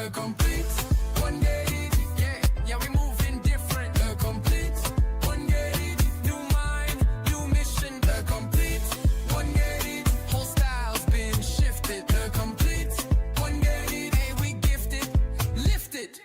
The complete, one gate, yeah, we moving different. The complete, one gate, new mind, new mission. The complete, one gate, whole style's been shifted. The complete, one gate, hey, we gifted, lifted,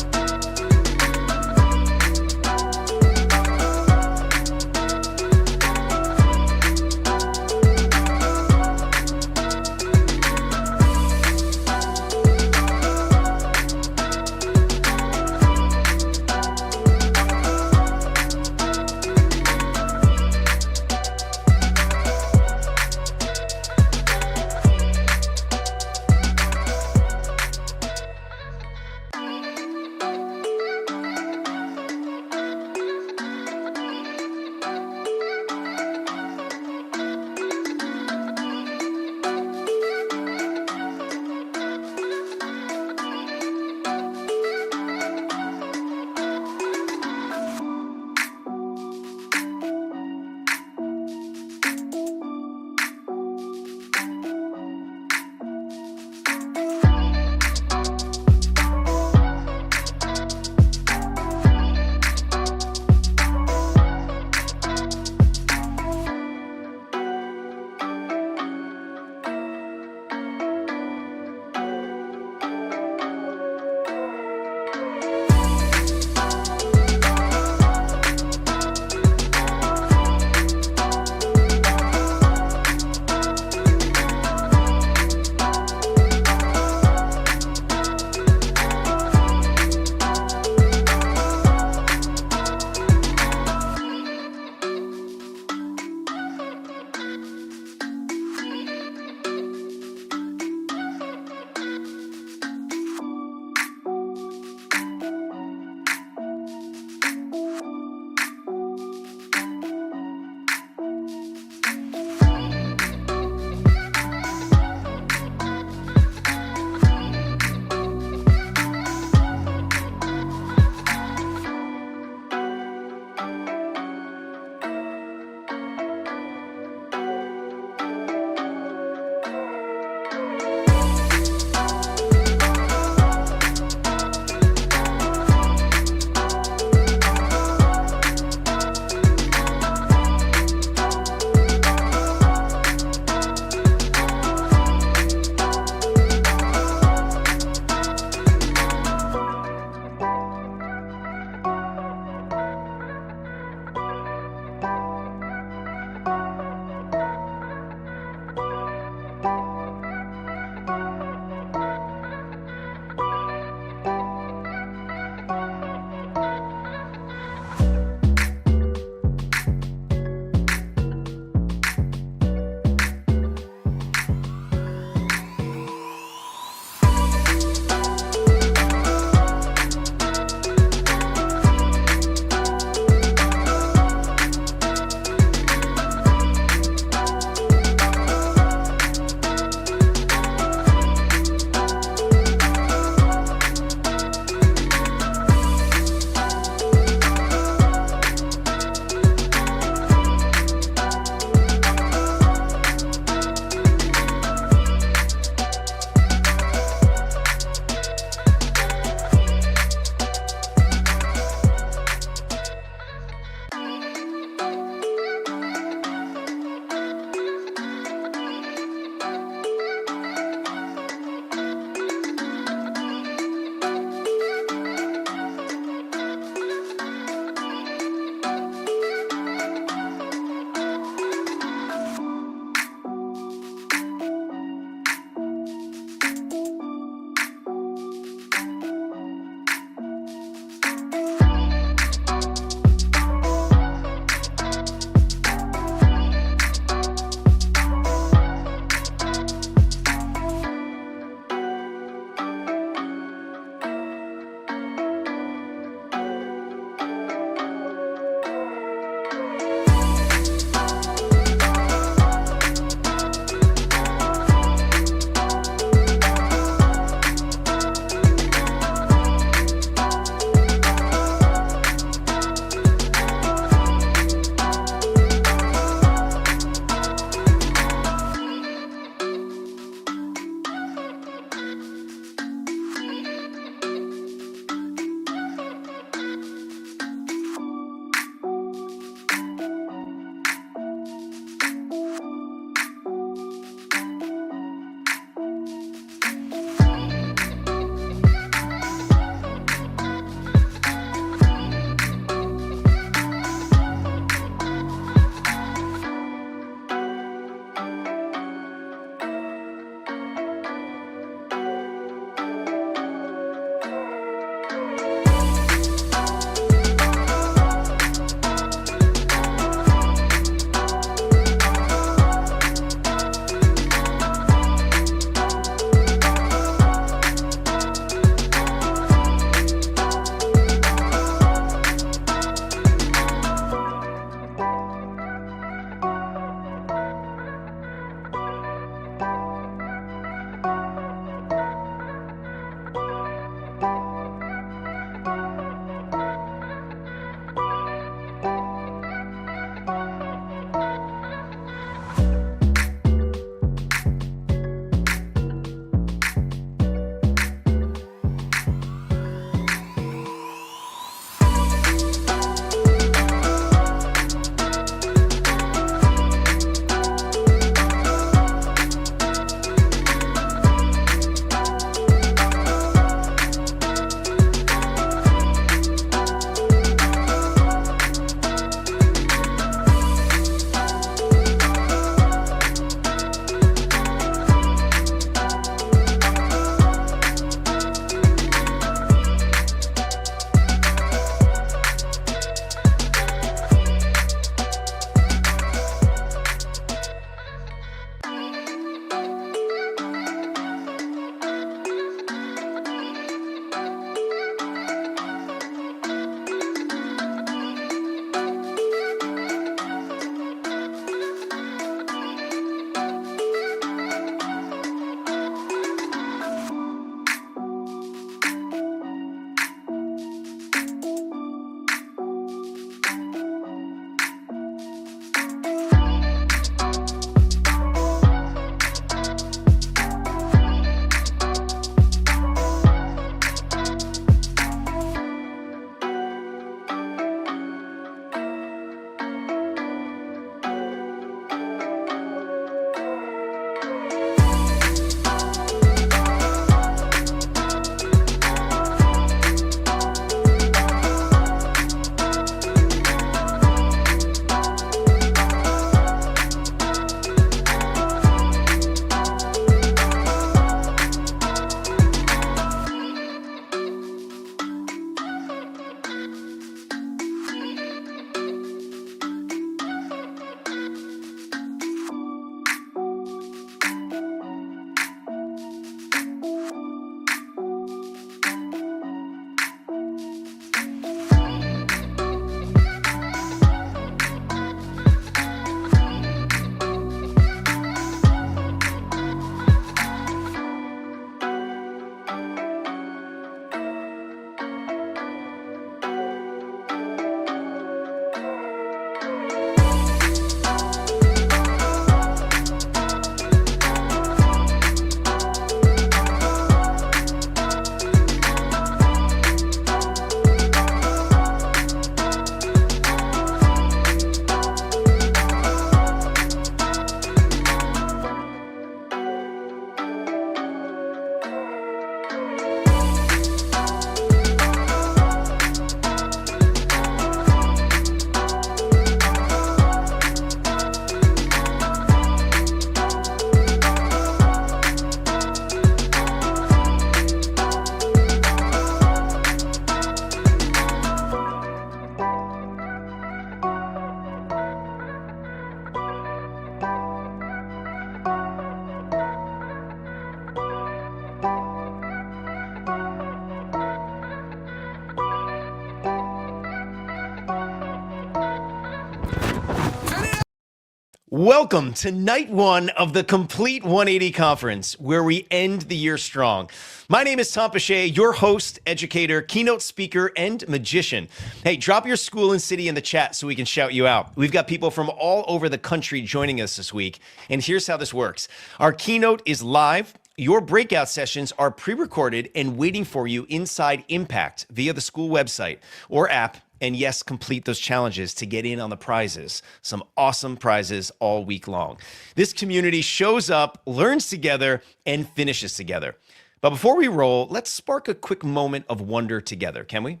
Welcome to night one of the Complete 180 Conference, where we end the year strong. My name is Tom Pache, your host, educator, keynote speaker, and magician. Hey, drop your school and city in the chat so we can shout you out. We've got people from all over the country joining us this week, and here's how this works. Our keynote is live. Your breakout sessions are pre-recorded and waiting for you inside Impact via the school website or app. And yes, complete those challenges to get in on the prizes. Some awesome prizes all week long. This community shows up, learns together, and finishes together. But before we roll, let's spark a quick moment of wonder together, can we?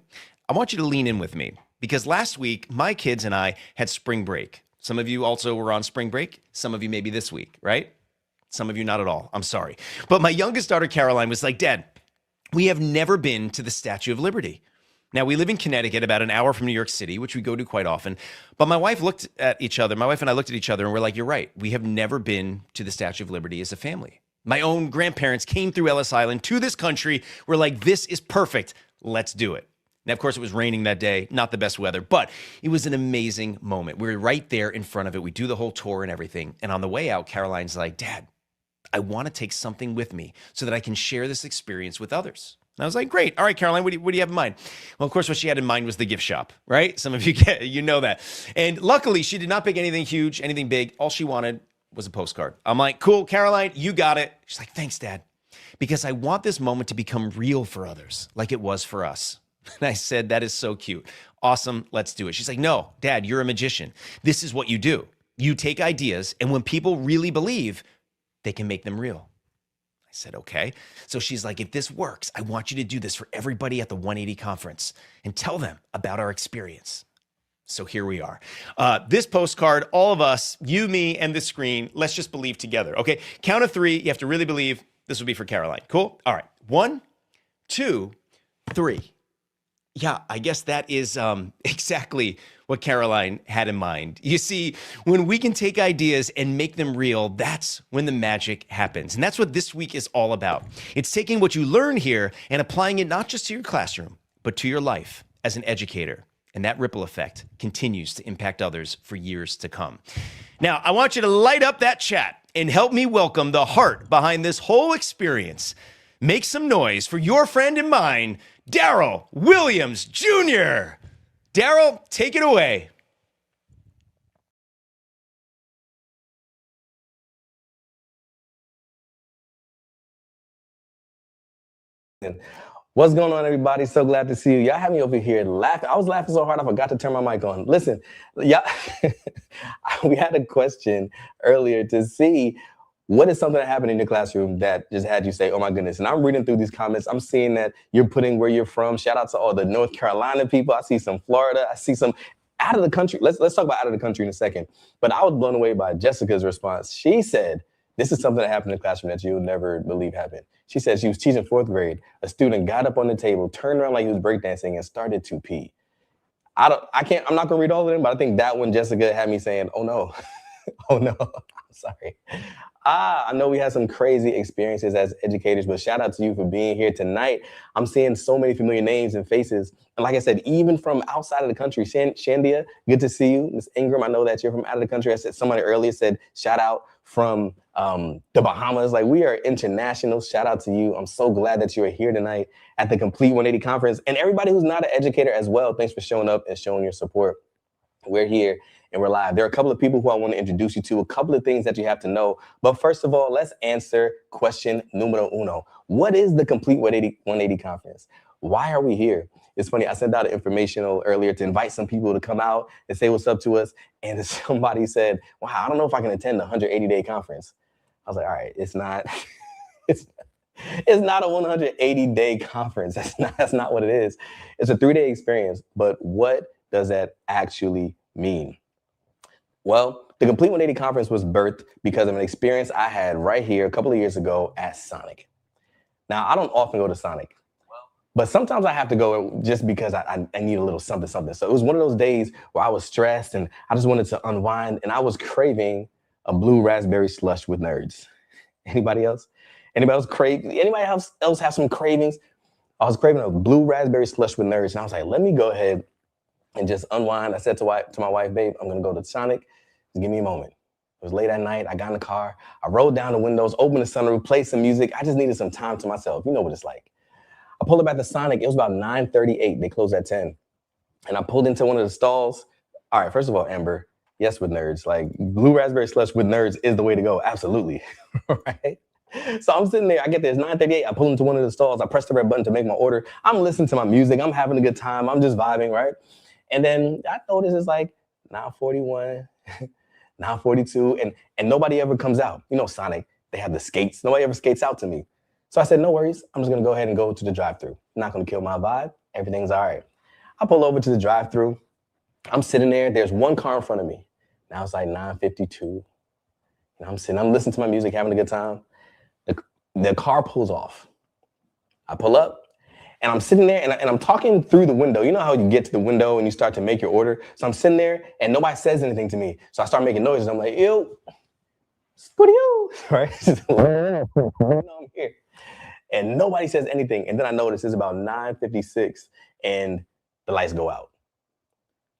I want you to lean in with me because last week, my kids and I had spring break. Some of you also were on spring break. Some of you maybe this week, right? Some of you not at all. I'm sorry. But my youngest daughter, Caroline, was like, Dad, we have never been to the Statue of Liberty. Now, we live in Connecticut, about an hour from New York City, which we go to quite often. But my wife and I looked at each other, and we're like, you're right. We have never been to the Statue of Liberty as a family. My own grandparents came through Ellis Island to this country. We're like, this is perfect. Let's do it. Now, of course, it was raining that day, not the best weather, but it was an amazing moment. We were right there in front of it. We do the whole tour and everything. And on the way out, Caroline's like, Dad, I want to take something with me so that I can share this experience with others. And I was like, great. All right, Caroline, what do you have in mind? Well, of course, what she had in mind was the gift shop, right? Some of you know that. And luckily, she did not pick anything huge, anything big. All she wanted was a postcard. I'm like, cool, Caroline, you got it. She's like, thanks, Dad. Because I want this moment to become real for others, like it was for us. And I said, that is so cute. Awesome, let's do it. She's like, no, Dad, you're a magician. This is what you do. You take ideas, and when people really believe, they can make them real. I said, okay. So she's like, if this works, I want you to do this for everybody at the 180 conference and tell them about our experience. So here we are. This postcard, all of us, you, me, and the screen, let's just believe together. Okay, count of three. You have to really believe. This will be for Caroline. Cool? All right. 1, 2, 3. Yeah, I guess that is exactly what Caroline had in mind. You see, when we can take ideas and make them real, that's when the magic happens. And that's what this week is all about. It's taking what you learn here and applying it not just to your classroom, but to your life as an educator. And that ripple effect continues to impact others for years to come. Now, I want you to light up that chat and help me welcome the heart behind this whole experience. Make some noise for your friend and mine, Daryl Williams, Jr. Daryl, take it away. What's going on, everybody? So glad to see you. Y'all have me over here laughing. I was laughing so hard I forgot to turn my mic on. Listen, yeah, we had a question earlier to see what is something that happened in your classroom that just had you say, oh my goodness. And I'm reading through these comments. I'm seeing that you're putting where you're from. Shout out to all the North Carolina people. I see some Florida. I see some out of the country. Let's talk about out of the country in a second. But I was blown away by Jessica's response. She said, this is something that happened in the classroom that you'll never believe happened. She said she was teaching 4th grade. A student got up on the table, turned around like he was breakdancing, and started to pee. I'm not gonna read all of them, but I think that one, Jessica, had me saying, oh no, oh no, I'm sorry. I know we had some crazy experiences as educators, but shout out to you for being here tonight. I'm seeing so many familiar names and faces. And like I said, even from outside of the country, Shandia, good to see you. Ms. Ingram, I know that you're from out of the country. I said, somebody earlier said, shout out from the Bahamas. Like, we are international. Shout out to you. I'm so glad that you are here tonight at the Complete 180 Conference. And everybody who's not an educator as well, thanks for showing up and showing your support. We're here and we're live. There are a couple of people who I want to introduce you to, a couple of things that you have to know. But first of all, let's answer question numero uno. What is the Complete 180 Conference? Why are we here? It's funny, I sent out an informational earlier to invite some people to come out and say what's up to us. And somebody said, wow, I don't know if I can attend the 180-day conference. I was like, all right, it's not, it's not a 180-day conference. That's not what it is. It's a 3-day experience. But what does that actually mean? Well, the Complete 180 Conference was birthed because of an experience I had right here a couple of years ago at Sonic. Now, I don't often go to Sonic, but sometimes I have to go just because I need a little something. So it was one of those days where I was stressed and I just wanted to unwind, and I was craving a blue raspberry slush with nerds. Anybody else? Anybody else have some cravings? I was craving a blue raspberry slush with nerds, and I was like, let me go ahead and just unwind. I said to my wife, babe, I'm gonna go to Sonic. Just give me a moment. It was late at night. I got in the car. I rolled down the windows, opened the sunroof, played some music. I just needed some time to myself. You know what it's like. I pulled up at the Sonic. It was about 9:38. They closed at 10. And I pulled into one of the stalls. All right, first of all, Amber, yes with nerds. Like blue raspberry slush with nerds is the way to go. Absolutely. Right? So I'm sitting there. I get there. It's 9:38. I pull into one of the stalls. I press the red button to make my order. I'm listening to my music. I'm having a good time. I'm just vibing, right? And then I notice it's like 9:41, 9:42, and nobody ever comes out. You know, Sonic, they have the skates. Nobody ever skates out to me. So I said, no worries. I'm just going to go ahead and go to the drive-thru. Not going to kill my vibe. Everything's all right. I pull over to the drive-thru. I'm sitting there. There's one car in front of me. Now it's like 9:52. And I'm listening to my music, having a good time. The car pulls off. I pull up, and I'm sitting there, and I'm talking through the window. You know how you get to the window and you start to make your order? So I'm sitting there, and nobody says anything to me. So I start making noises. I'm like, ew, scooty-oo, right? I'm here. And nobody says anything. And then I notice it's about 9:56, and the lights go out.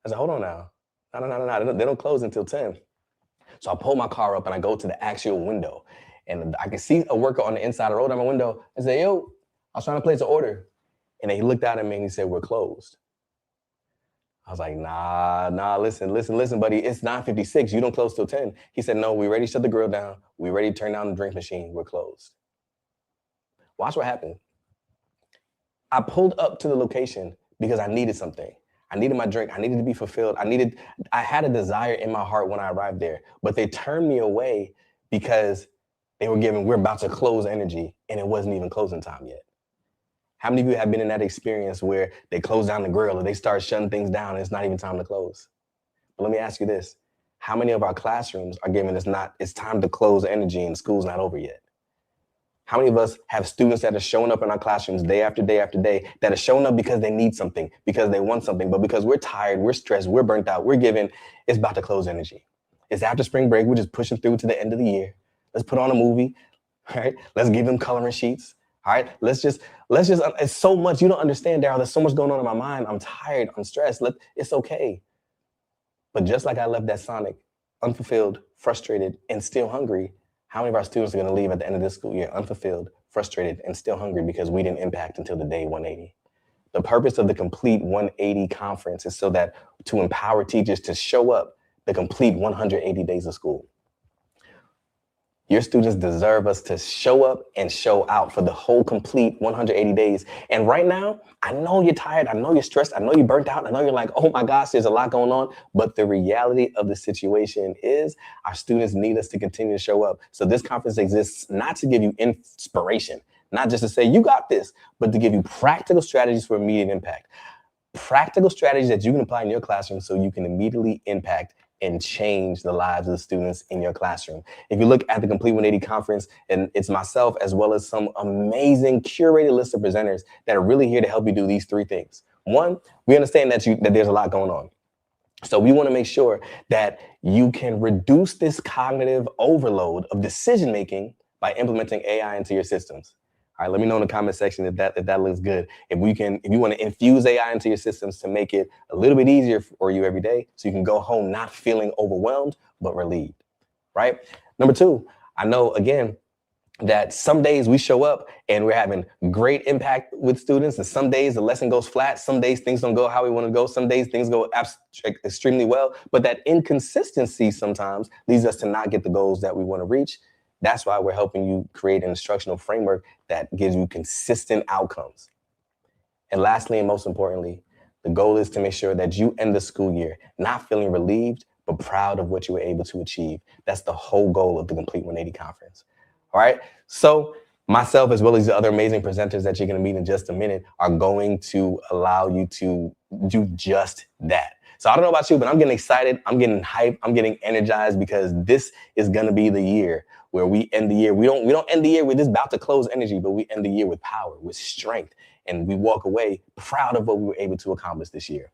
I said, hold on now. No. They don't close until 10. So I pull my car up, and I go to the actual window. And I can see a worker on the inside of the road at my window. I say, yo, I was trying to place an order. And then he looked out at me and he said, we're closed. I was like, nah, listen, buddy. It's 9:56. You don't close till 10. He said, no, we ready to shut the grill down. We ready to turn down the drink machine. We're closed. Watch what happened. I pulled up to the location because I needed something. I needed my drink. I needed to be fulfilled. I had a desire in my heart when I arrived there, but they turned me away because they were giving, we're about to close energy, and it wasn't even closing time yet. How many of you have been in that experience where they close down the grill or they start shutting things down and it's not even time to close? But let me ask you this. How many of our classrooms are giving it's time to close energy and school's not over yet? How many of us have students that are showing up in our classrooms day after day after day that are showing up because they need something, because they want something, but because we're tired, we're stressed, we're burnt out, it's about to close energy. It's after spring break. We're just pushing through to the end of the year. Let's put on a movie, right? Let's give them coloring sheets, all right? Let's just, it's so much. You don't understand, Daryl. There's so much going on in my mind. I'm tired. I'm stressed. It's okay. But just like I left that Sonic, unfulfilled, frustrated, and still hungry, how many of our students are going to leave at the end of this school year unfulfilled, frustrated, and still hungry because we didn't impact until the day 180? The purpose of the Complete 180 conference is so that to empower teachers to show up the complete 180 days of school. Your students deserve us to show up and show out for the whole complete 180 days. And right now, I know you're tired. I know you're stressed. I know you're burnt out. I know you're like, oh my gosh, there's a lot going on. But the reality of the situation is our students need us to continue to show up. So this conference exists not to give you inspiration, not just to say you got this, but to give you practical strategies for immediate impact. Practical strategies that you can apply in your classroom so you can immediately impact and change the lives of the students in your classroom. If you look at the Complete 180 conference, and it's myself as well as some amazing curated list of presenters that are really here to help you do these three things. One, we understand that there's a lot going on. So we want to make sure that you can reduce this cognitive overload of decision-making by implementing AI into your systems. All right, let me know in the comment section if that looks good. If you want to infuse AI into your systems to make it a little bit easier for you every day, so you can go home not feeling overwhelmed, but relieved, right? Number two, I know, again, that some days we show up and we're having great impact with students, and some days the lesson goes flat, some days things don't go how we want to go, some days things go extremely well, but that inconsistency sometimes leads us to not get the goals that we want to reach. That's why we're helping you create an instructional framework that gives you consistent outcomes. And lastly, and most importantly, the goal is to make sure that you end the school year not feeling relieved, but proud of what you were able to achieve. That's the whole goal of the Complete 180 conference. All right. So myself, as well as the other amazing presenters that you're going to meet in just a minute, are going to allow you to do just that. So I don't know about you, but I'm getting excited. I'm getting hyped. I'm getting energized because this is going to be the year where we end the year. We don't end the year with this about to close energy, but we end the year with power, with strength, and we walk away proud of what we were able to accomplish this year.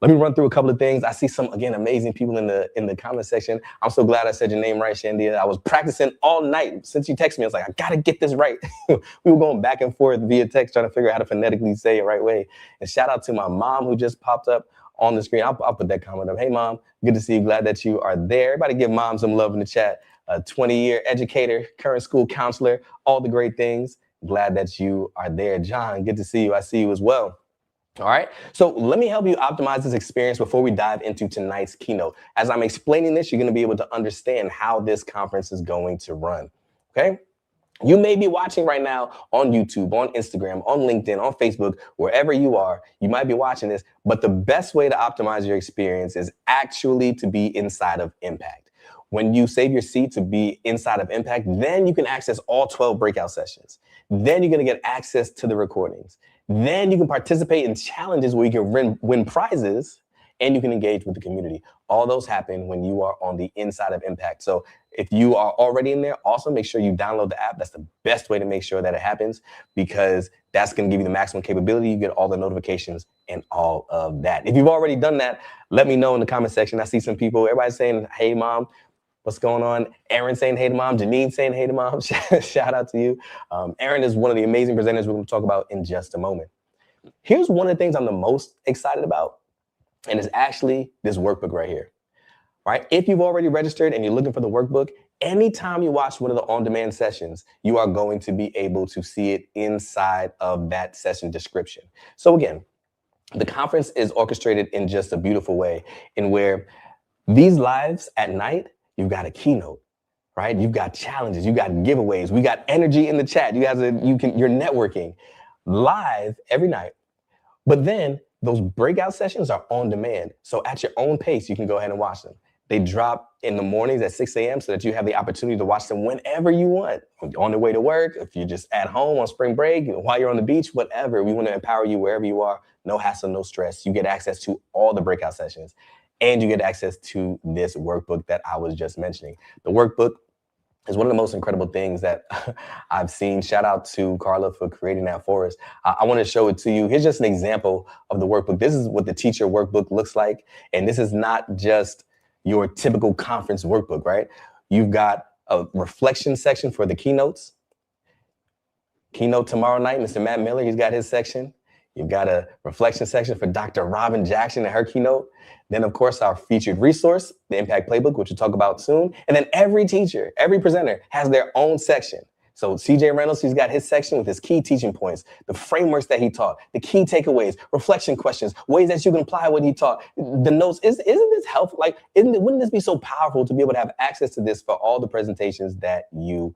Let me run through a couple of things. I see some, again, amazing people in the comment section. I'm so glad I said your name right, Shandia. I was practicing all night since you texted me. I was like, I got to get this right. We were going back and forth via text trying to figure out how to phonetically say it right way. And shout out to my mom who just popped up on the screen. I'll put that comment up. Hey, Mom, good to see you. Glad that you are there. Everybody give Mom some love in the chat. 20-year educator, current school counselor, all the great things. Glad that you are there. John, good to see you. I see you as well. All right, so let me help you optimize this experience before we dive into tonight's keynote. As I'm explaining this, you're going to be able to understand how this conference is going to run, okay? You may be watching right now on YouTube, on Instagram, on LinkedIn, on Facebook, wherever you are, you might be watching this, but the best way to optimize your experience is actually to be inside of Impact. When you save your seat to be inside of Impact, then you can access all 12 breakout sessions. Then you're going to get access to the recordings. Then you can participate in challenges where you can win prizes and you can engage with the community. All those happen when you are on the inside of Impact. So if you are already in there, also make sure you download the app. That's the best way to make sure that it happens because that's going to give you the maximum capability. You get all the notifications and all of that. If you've already done that, let me know in the comment section. I see some people, everybody's saying, hey, Mom. What's going on? Aaron saying hey to Mom. Janine saying hey to Mom. Shout out to you. Aaron is one of the amazing presenters we're going to talk about in just a moment. Here's one of the things I'm the most excited about, and it's actually this workbook right here. Right? If you've already registered and you're looking for the workbook, anytime you watch one of the on-demand sessions, you are going to be able to see it inside of that session description. So again, the conference is orchestrated in just a beautiful way in where these lives at night, you've got a keynote, right? You've got challenges, you've got giveaways, we got energy in the chat. You guys you're networking live every night. But then those breakout sessions are on demand. So at your own pace, you can go ahead and watch them. They drop in the mornings at 6 a.m. so that you have the opportunity to watch them whenever you want. On the way to work, if you're just at home on spring break, while you're on the beach, whatever. We want to empower you wherever you are. No hassle, no stress. You get access to all the breakout sessions. And you get access to this workbook that I was just mentioning. The workbook is one of the most incredible things that I've seen. Shout out to Carla for creating that for us. I want to show it to you. Here's just an example of the workbook. This is what the teacher workbook looks like. And this is not just your typical conference workbook, right? You've got a reflection section for the keynotes. Keynote tomorrow night, Mr. Matt Miller, he's got his section. You've got a reflection section for Dr. Robin Jackson and her keynote. Then, of course, our featured resource, the Impact Playbook, which we'll talk about soon. And then every teacher, every presenter has their own section. So CJ Reynolds, he's got his section with his key teaching points, the frameworks that he taught, the key takeaways, reflection questions, ways that you can apply what he taught, the notes. Isn't this helpful? Like, wouldn't this be so powerful to be able to have access to this for all the presentations that you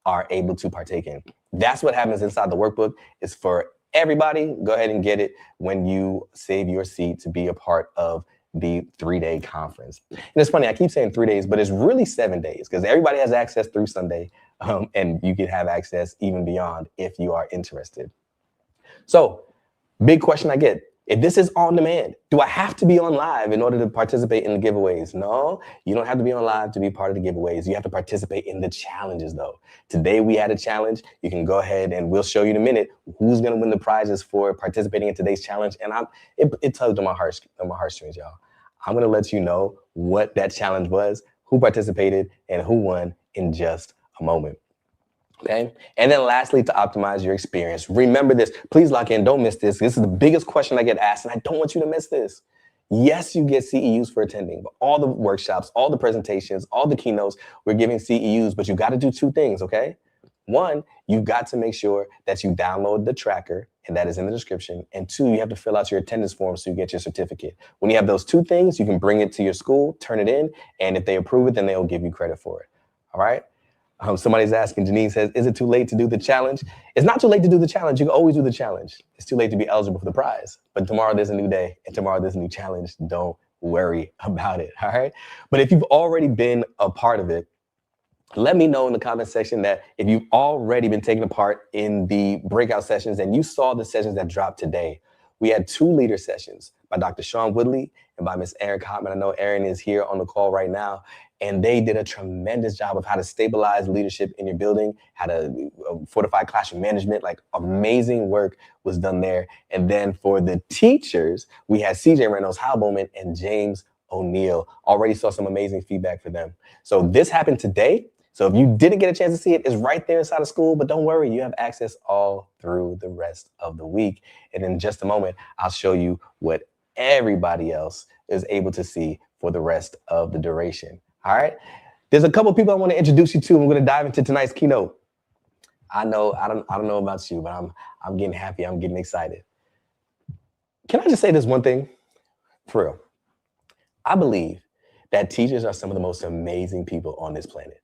are able to partake in? That's what happens inside the workbook. It's for everybody. Go ahead and get it when you save your seat to be a part of the 3-day conference. And it's funny, I keep saying 3 days, but it's really 7 days because everybody has access through Sunday, and you can have access even beyond if you are interested. So, big question I get. If this is on demand, do I have to be on live in order to participate in the giveaways? No, you don't have to be on live to be part of the giveaways. You have to participate in the challenges though. Today we had a challenge. You can go ahead and we'll show you in a minute who's gonna win the prizes for participating in today's challenge. And it tugged on my heartstrings, y'all. I'm gonna let you know what that challenge was, who participated, and who won in just a moment. Okay. And then lastly, to optimize your experience, remember this, please lock in, don't miss this. This is the biggest question I get asked, and I don't want you to miss this. Yes, you get CEUs for attending, but all the workshops, all the presentations, all the keynotes, we're giving CEUs, but you got to do two things, okay? One, you've got to make sure that you download the tracker, and that is in the description. And two, you have to fill out your attendance form so you get your certificate. When you have those two things, you can bring it to your school, turn it in, and if they approve it, then they'll give you credit for it. All right? Somebody's asking, Janine says, is it too late to do the challenge? It's not too late to do the challenge. You can always do the challenge. It's too late to be eligible for the prize. But tomorrow there's a new day, and tomorrow there's a new challenge. Don't worry about it, all right? But if you've already been a part of it, let me know in the comment section that if you've already been taking a part in the breakout sessions and you saw the sessions that dropped today. We had 2 leader sessions by Dr. Sean Woodley and by Ms. Erin Cotman. I know Erin is here on the call right now. And they did a tremendous job of how to stabilize leadership in your building, how to fortify classroom management, like amazing work was done there. And then for the teachers, we had CJ Reynolds, Hal Bowman, and James O'Neill. Already saw some amazing feedback for them. So this happened today. So if you didn't get a chance to see it, it's right there inside of school, but don't worry, you have access all through the rest of the week. And in just a moment, I'll show you what everybody else is able to see for the rest of the duration. All right. There's a couple people I want to introduce you to. I'm going to dive into tonight's keynote. I don't know about you, but I'm getting happy. I'm getting excited. Can I just say this one thing? For real. I believe that teachers are some of the most amazing people on this planet.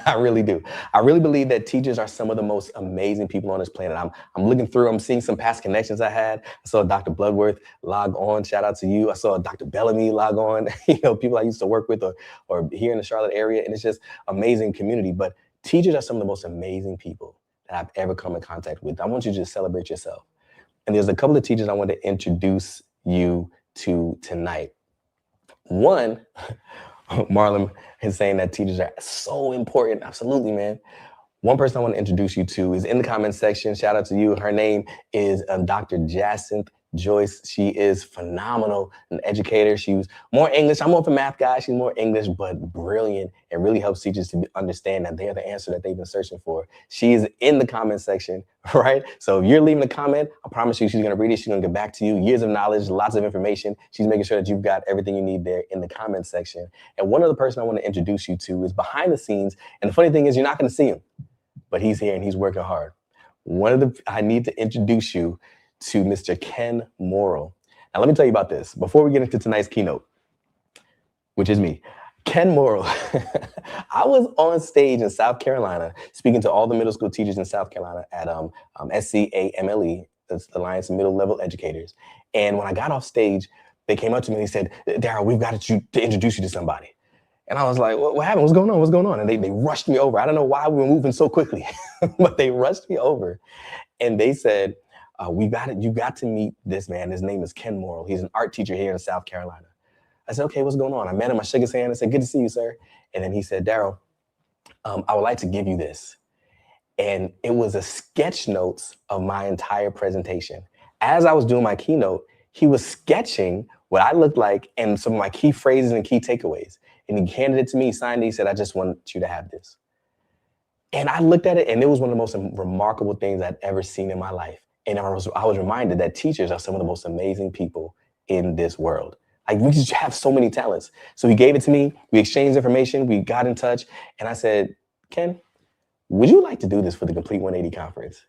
I really do. I really believe that teachers are some of the most amazing people on this planet. I'm looking through, I'm seeing some past connections I had. I saw Dr. Bloodworth log on. Shout out to you. I saw Dr. Bellamy log on, people I used to work with or here in the Charlotte area. And it's just amazing community. But teachers are some of the most amazing people that I've ever come in contact with. I want you to just celebrate yourself. And there's a couple of teachers I want to introduce you to tonight. One, Marlon is saying that teachers are so important. Absolutely, man. One person I want to introduce you to is in the comments section. Shout out to you. Her name is Dr. Jacinth Joyce. She is phenomenal, an educator. She was more English. I'm more of a math guy. She's more English, but brilliant and really helps teachers to understand that they're the answer that they've been searching for. She's in the comment section, right? So if you're leaving a comment, I promise you she's going to read it. She's going to get back to you. Years of knowledge, lots of information. She's making sure that you've got everything you need there in the comment section. And one other person I want to introduce you to is behind the scenes. And the funny thing is you're not going to see him, but he's here and he's working hard. I need to introduce you to Mr. Ken Morrill. Now, let me tell you about this. Before we get into tonight's keynote, which is me, Ken Morrill. I was on stage in South Carolina speaking to all the middle school teachers in South Carolina at SCAMLE, that's Alliance of Middle Level Educators. And when I got off stage, they came up to me and they said, Daryl, we've got to introduce you to somebody. And I was like, what happened? What's going on? What's going on? And they rushed me over. I don't know why we were moving so quickly, but they rushed me over. And they said, you got to meet this man. His name is Ken Morrill. He's an art teacher here in South Carolina. I said, okay, what's going on? I met him. I shook his hand. I said, good to see you, sir. And then he said, Daryl, I would like to give you this. And it was a sketch notes of my entire presentation. As I was doing my keynote, he was sketching what I looked like and some of my key phrases and key takeaways. And he handed it to me, signed it. He said, I just want you to have this. And I looked at it, and it was one of the most remarkable things I'd ever seen in my life. And I was reminded that teachers are some of the most amazing people in this world. Like, we just have so many talents. So he gave it to me. We exchanged information. We got in touch. And I said, Ken, would you like to do this for the Complete 180 conference?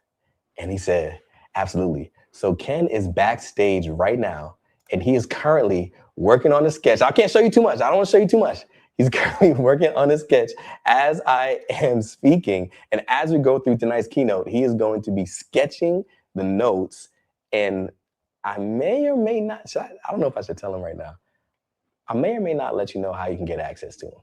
And he said, absolutely. So Ken is backstage right now, and he is currently working on a sketch. I can't show you too much. I don't want to show you too much. He's currently working on a sketch as I am speaking. And as we go through tonight's keynote, he is going to be sketching the notes. And I may or may not, I don't know if I should tell him right now. I may or may not let you know how you can get access to them.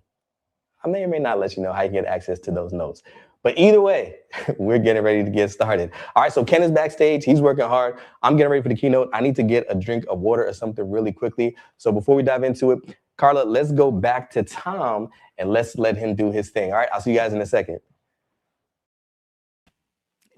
I may or may not let you know how you can get access to those notes. But either way, we're getting ready to get started. All right, so Ken is backstage. He's working hard. I'm getting ready for the keynote. I need to get a drink of water or something really quickly. So before we dive into it, Carla, let's go back to Tom and let's let him do his thing. All right, I'll see you guys in a second.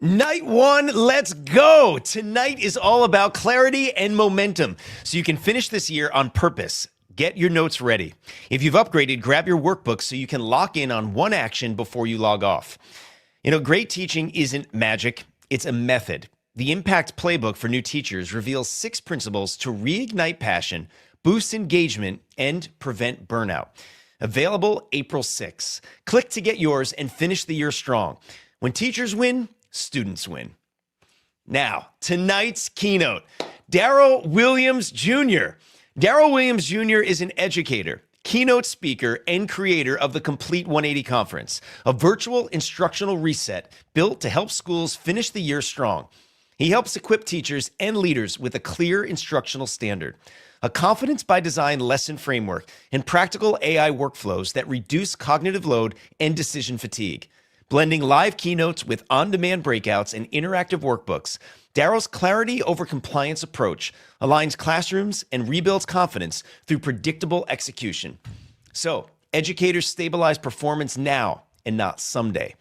Night one, let's go. Tonight is all about clarity and momentum, so you can finish this year on purpose. Get your notes ready. If you've upgraded, grab your workbook so you can lock in on one action before you log off. Great teaching isn't magic, it's a method. The Impact Playbook for new teachers reveals 6 principles to reignite passion, boost engagement, and prevent burnout. Available April 6th. Click to get yours and finish the year strong. When teachers win, students win. Now, tonight's keynote, Daryl Williams Jr. Daryl Williams Jr. is an educator, keynote speaker, and creator of the Complete 180 Conference, a virtual instructional reset built to help schools finish the year strong. He helps equip teachers and leaders with a clear instructional standard, a confidence by design lesson framework, and practical AI workflows that reduce cognitive load and decision fatigue. Blending live keynotes with on-demand breakouts and interactive workbooks, Daryl's clarity over compliance approach aligns classrooms and rebuilds confidence through predictable execution. So, educators stabilize performance now and not someday.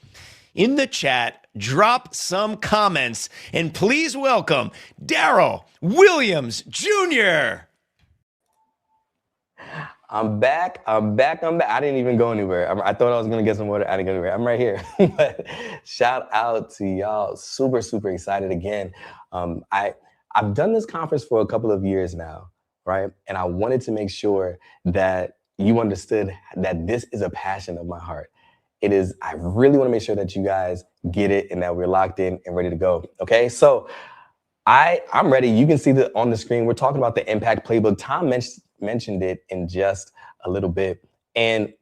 In the chat, drop some comments and please welcome Daryl Williams Jr. I'm back. I didn't even go anywhere. I thought I was going to get some water. I didn't go anywhere. I'm right here. But shout out to y'all. Super, super excited again. I've done this conference for a couple of years now. right? And I wanted to make sure that you understood that this is a passion of my heart. It is, I really want to make sure that you guys get it and that we're locked in and ready to go. Okay, so I'm ready. You can see that on the screen. We're talking about the impact playbook. Tom mentioned it in just a little bit. And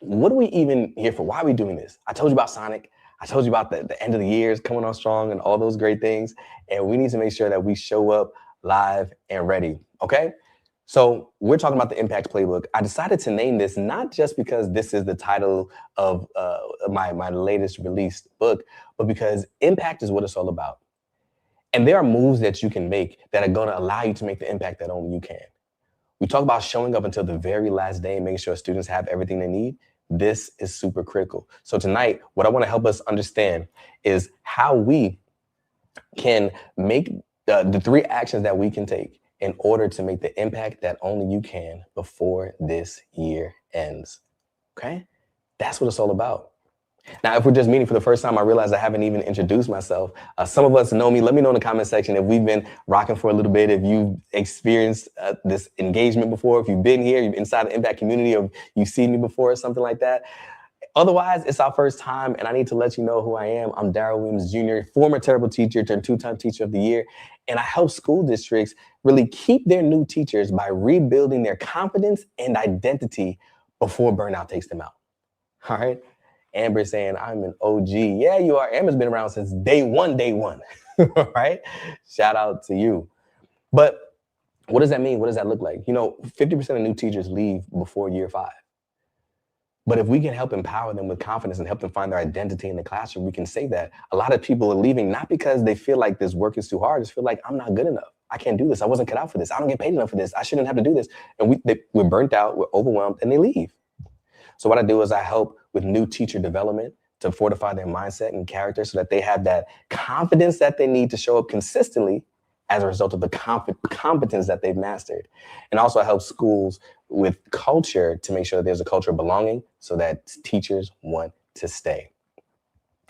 what are we even here for? Why are we doing this? I told you about Sonic. I told you about the end of the year is coming on strong and all those great things. And we need to make sure that we show up live and ready. Okay. So we're talking about the impact playbook. I decided to name this not just because this is the title of my latest released book, but because impact is what it's all about. And there are moves that you can make that are going to allow you to make the impact that only you can. We talk about showing up until the very last day and making sure students have everything they need. This is super critical. So tonight, what I want to help us understand is how we can make the 3 actions that we can take in order to make the impact that only you can before this year ends. Okay? That's what it's all about. Now, if we're just meeting for the first time, I realize I haven't even introduced myself. Some of us know me. Let me know in the comment section if we've been rocking for a little bit, if you've experienced this engagement before, if you've been here, you've inside the impact community, or you've seen me before or something like that. Otherwise, it's our first time, and I need to let you know who I am. I'm Daryl Williams Jr., former terrible teacher turned 2-time teacher of the year, and I help school districts really keep their new teachers by rebuilding their confidence and identity before burnout takes them out. All right? Amber saying, I'm an OG. Yeah, you are. Amber's been around since day one. Right? Shout out to you. But what does that mean? What does that look like? 50% of new teachers leave before year 5. But if we can help empower them with confidence and help them find their identity in the classroom, we can say that. A lot of people are leaving not because they feel like this work is too hard, just feel like I'm not good enough. I can't do this. I wasn't cut out for this. I don't get paid enough for this. I shouldn't have to do this. And we're burnt out, we're overwhelmed, and they leave. So what I do is I help with new teacher development to fortify their mindset and character so that they have that confidence that they need to show up consistently as a result of the competence that they've mastered. And also I help schools with culture to make sure that there's a culture of belonging so that teachers want to stay.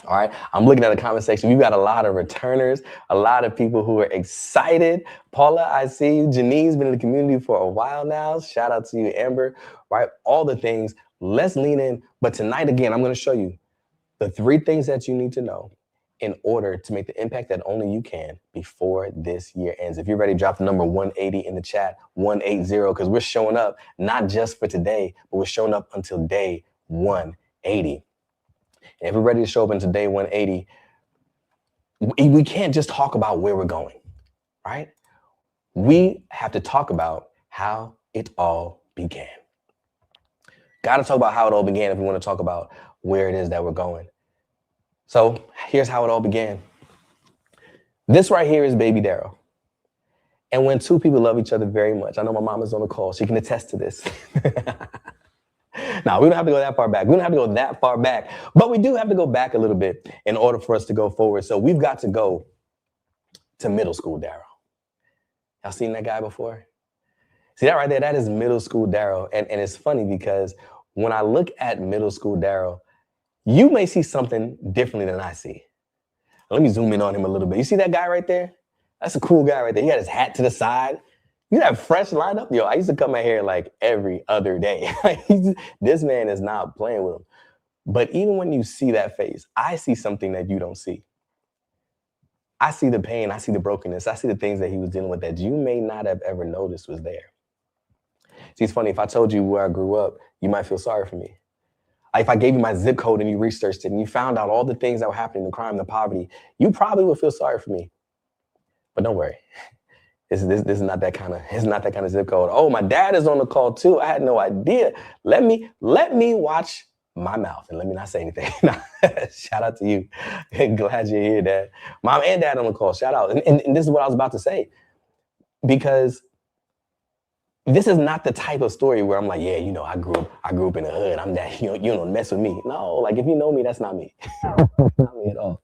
All right, I'm looking at the comment section. We've got a lot of returners, a lot of people who are excited. Paula, I see you. Janine's been in the community for a while now. Shout out to you, Amber, right? All the things. Let's lean in. But tonight, again, I'm going to show you the 3 things that you need to know in order to make the impact that only you can before this year ends. If you're ready, drop the number 180 in the chat, 180, because we're showing up not just for today, but we're showing up until day 180. And if we're ready to show up until day 180, we can't just talk about where we're going, right? We have to talk about how it all began. Got to talk about how it all began if we want to talk about where it is that we're going. So here's how it all began. This right here is baby Daryl. And when 2 people love each other very much, I know my mom is on the call. She can attest to this. Now, we don't have to go that far back. We don't have to go that far back, but we do have to go back a little bit in order for us to go forward. So we've got to go to middle school Daryl. Y'all seen that guy before? See that right there? That is middle school Daryl. And it's funny because when I look at middle school Daryl, you may see something differently than I see. Let me zoom in on him a little bit. You see that guy right there? That's a cool guy right there. He got his hat to the side. You got fresh lineup. Yo, I used to cut my hair like every other day. This man is not playing with him. But even when you see that face, I see something that you don't see. I see the pain. I see the brokenness. I see the things that he was dealing with that you may not have ever noticed was there. See, it's funny. If I told you where I grew up, you might feel sorry for me. If I gave you my zip code and you researched it and you found out all the things that were happening, the crime, the poverty, you probably would feel sorry for me. But don't worry. This is not that kind of zip code. Oh, my dad is on the call too. I had no idea. Let me watch my mouth and let me not say anything. Shout out to you. Glad you're here, Dad. Mom and Dad on the call. Shout out. And this is what I was about to say. Because this is not the type of story where I'm like, yeah, I grew up in the hood. I'm that, you don't mess with me. No, like if you know me, that's not me. Not me at all.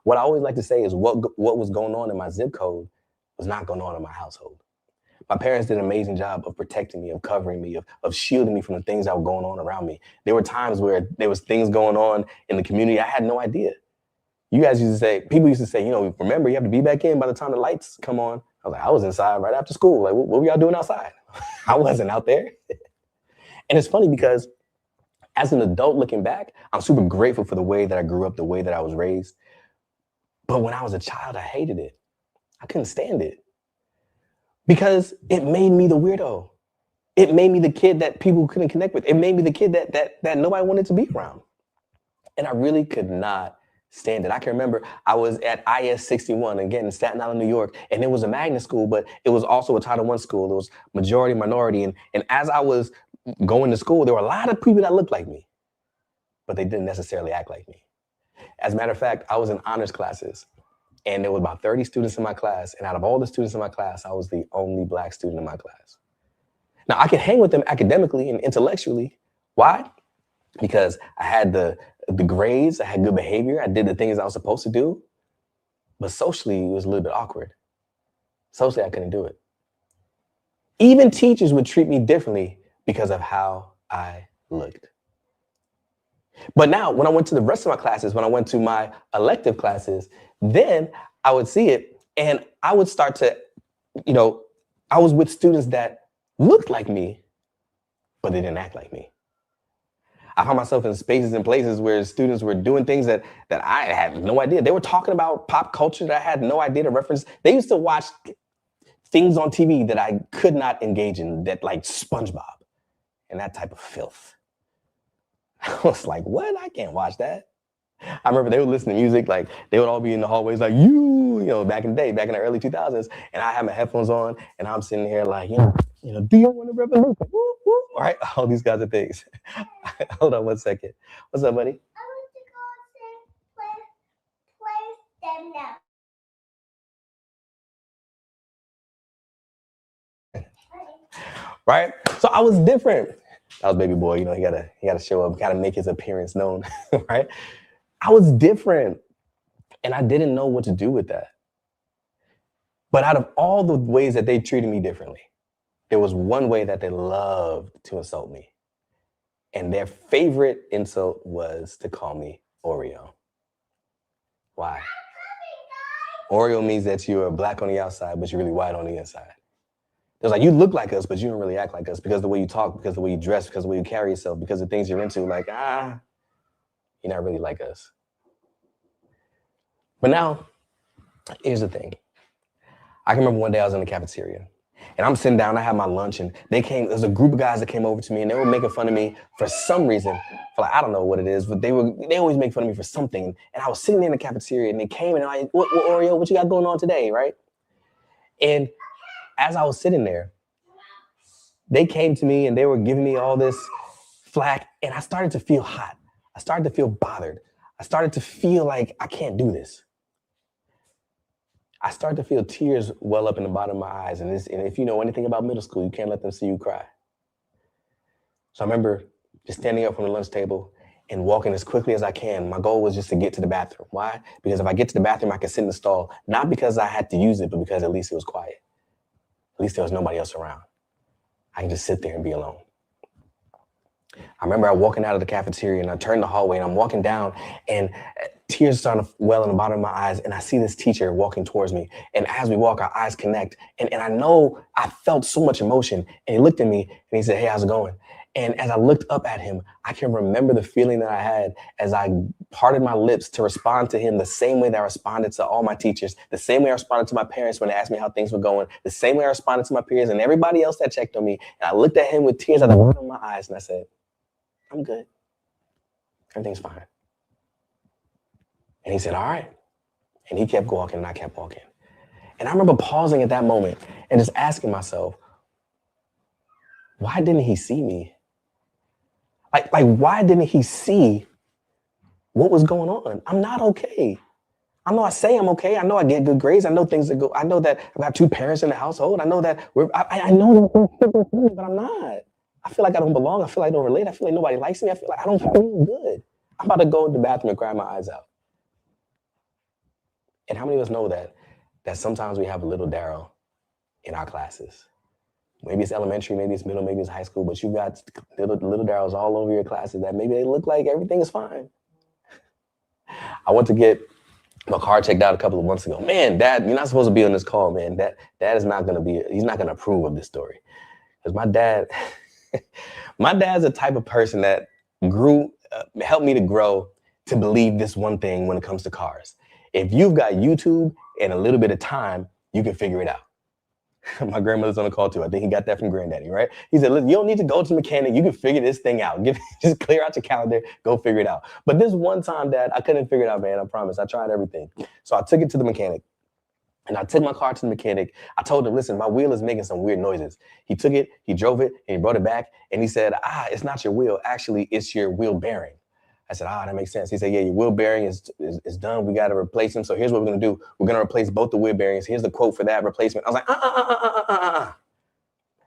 What I always like to say is what was going on in my zip code was not going on in my household. My parents did an amazing job of protecting me, of covering me, of shielding me from the things that were going on around me. There were times where there was things going on in the community I had no idea. People used to say, remember, you have to be back in by the time the lights come on. I was like, I was inside right after school. Like, what were y'all doing outside? I wasn't out there. And it's funny because as an adult looking back, I'm super grateful for the way that I grew up, the way that I was raised. But when I was a child, I hated it. I couldn't stand it because it made me the weirdo. It made me the kid that people couldn't connect with. It made me the kid that nobody wanted to be around. And I really could not stand it. I can remember I was at IS 61, again, in Staten Island, New York, and it was a magnet school, but it was also a Title I school. It was majority, minority. And as I was going to school, there were a lot of people that looked like me, but they didn't necessarily act like me. As a matter of fact, I was in honors classes, and there were about 30 students in my class. And out of all the students in my class, I was the only Black student in my class. Now, I could hang with them academically and intellectually. Why? Because I had the grades, I had good behavior, I did the things I was supposed to do. But socially, it was a little bit awkward. Socially, I couldn't do it. Even teachers would treat me differently because of how I looked. But now, when I went to the rest of my classes, when I went to my elective classes, then I would see it and I would start to, I was with students that looked like me, but they didn't act like me. I found myself in spaces and places where students were doing things that I had no idea. They were talking about pop culture that I had no idea to reference. They used to watch things on TV that I could not engage in, that like SpongeBob and that type of filth. I was like, what? I can't watch that. I remember they would listen to music, like they would all be in the hallways like, back in the day, back in the early 2000s. And I had my headphones on and I'm sitting here like, do you want a revolution? Woo, woo. All right, all these kinds of things. Hold on 1 second. What's up, buddy? I want to go play them now. Right? So I was different. That was baby boy, he gotta show up, gotta make his appearance known, right? I was different and I didn't know what to do with that. But out of all the ways that they treated me differently, there was one way that they loved to insult me. And their favorite insult was to call me Oreo. Why? Oreo means that you are Black on the outside, but you're really white on the inside. It's like, you look like us, but you don't really act like us because of the way you talk, because of the way you dress, because of the way you carry yourself, because of the things you're into, like, you're not really like us. But now, here's the thing. I can remember one day I was in the cafeteria and I'm sitting down, I had my lunch and there's a group of guys that came over to me and they were making fun of me for some reason. For like, I don't know what it is, but they always make fun of me for something. And I was sitting there in the cafeteria and they came and I, what Oreo, what you got going on today, right? And as I was sitting there, they came to me and they were giving me all this flack and I started to feel hot. I started to feel bothered. I started to feel like I can't do this. I started to feel tears well up in the bottom of my eyes. And if you know anything about middle school, you can't let them see you cry. So I remember just standing up from the lunch table and walking as quickly as I can. My goal was just to get to the bathroom. Why? Because if I get to the bathroom, I can sit in the stall, not because I had to use it, but because at least it was quiet. At least there was nobody else around. I can just sit there and be alone. I remember walking out of the cafeteria and I turned the hallway and I'm walking down and tears starting to well in the bottom of my eyes. And I see this teacher walking towards me. And as we walk, our eyes connect. And I know I felt so much emotion. And he looked at me and he said, hey, how's it going? And as I looked up at him, I can remember the feeling that I had as I parted my lips to respond to him the same way that I responded to all my teachers, the same way I responded to my parents when they asked me how things were going, the same way I responded to my peers and everybody else that checked on me. And I looked at him with tears at the bottom of my eyes and I said, I'm good. Everything's fine. And he said, all right. And he kept walking and I kept walking. And I remember pausing at that moment and just asking myself, why didn't he see me? Like, why didn't he see what was going on? I'm not okay. I know I say I'm okay. I know I get good grades. I know things that go. I know that I have two parents in the household. I know that I know that, but I'm not. I feel like I don't belong. I feel like I don't relate. I feel like nobody likes me. I feel like I don't feel good. I'm about to go to the bathroom and cry my eyes out. And how many of us know that sometimes we have a little Daryl in our classes? Maybe it's elementary, maybe it's middle, maybe it's high school, but you got little Daryls all over your classes that maybe they look like everything is fine. I went to get My car checked out a couple of months ago. Man, Dad, you're not supposed to be on this call, man. Dad is not going to be, he's not going to approve of this story. Because my dad's the type of person that helped me to grow to believe this one thing when it comes to cars. If you've got YouTube and a little bit of time, you can figure it out. My grandmother's on the call too. I think he got that from granddaddy, right? He said, listen, you don't need to go to the mechanic. You can figure this thing out. Just clear out your calendar, go figure it out. But this one time, Dad, I couldn't figure it out, man. I promise. I tried everything. So I took it to the mechanic. And I took my car to the mechanic. I told him, listen, my wheel is making some weird noises. He took it, he drove it, and he brought it back. And he said, it's not your wheel. Actually, it's your wheel bearing. I said, that makes sense. He said, yeah, your wheel bearing is done. We got to replace them. So here's what we're going to do. We're going to replace both the wheel bearings. Here's the quote for that replacement. I was like,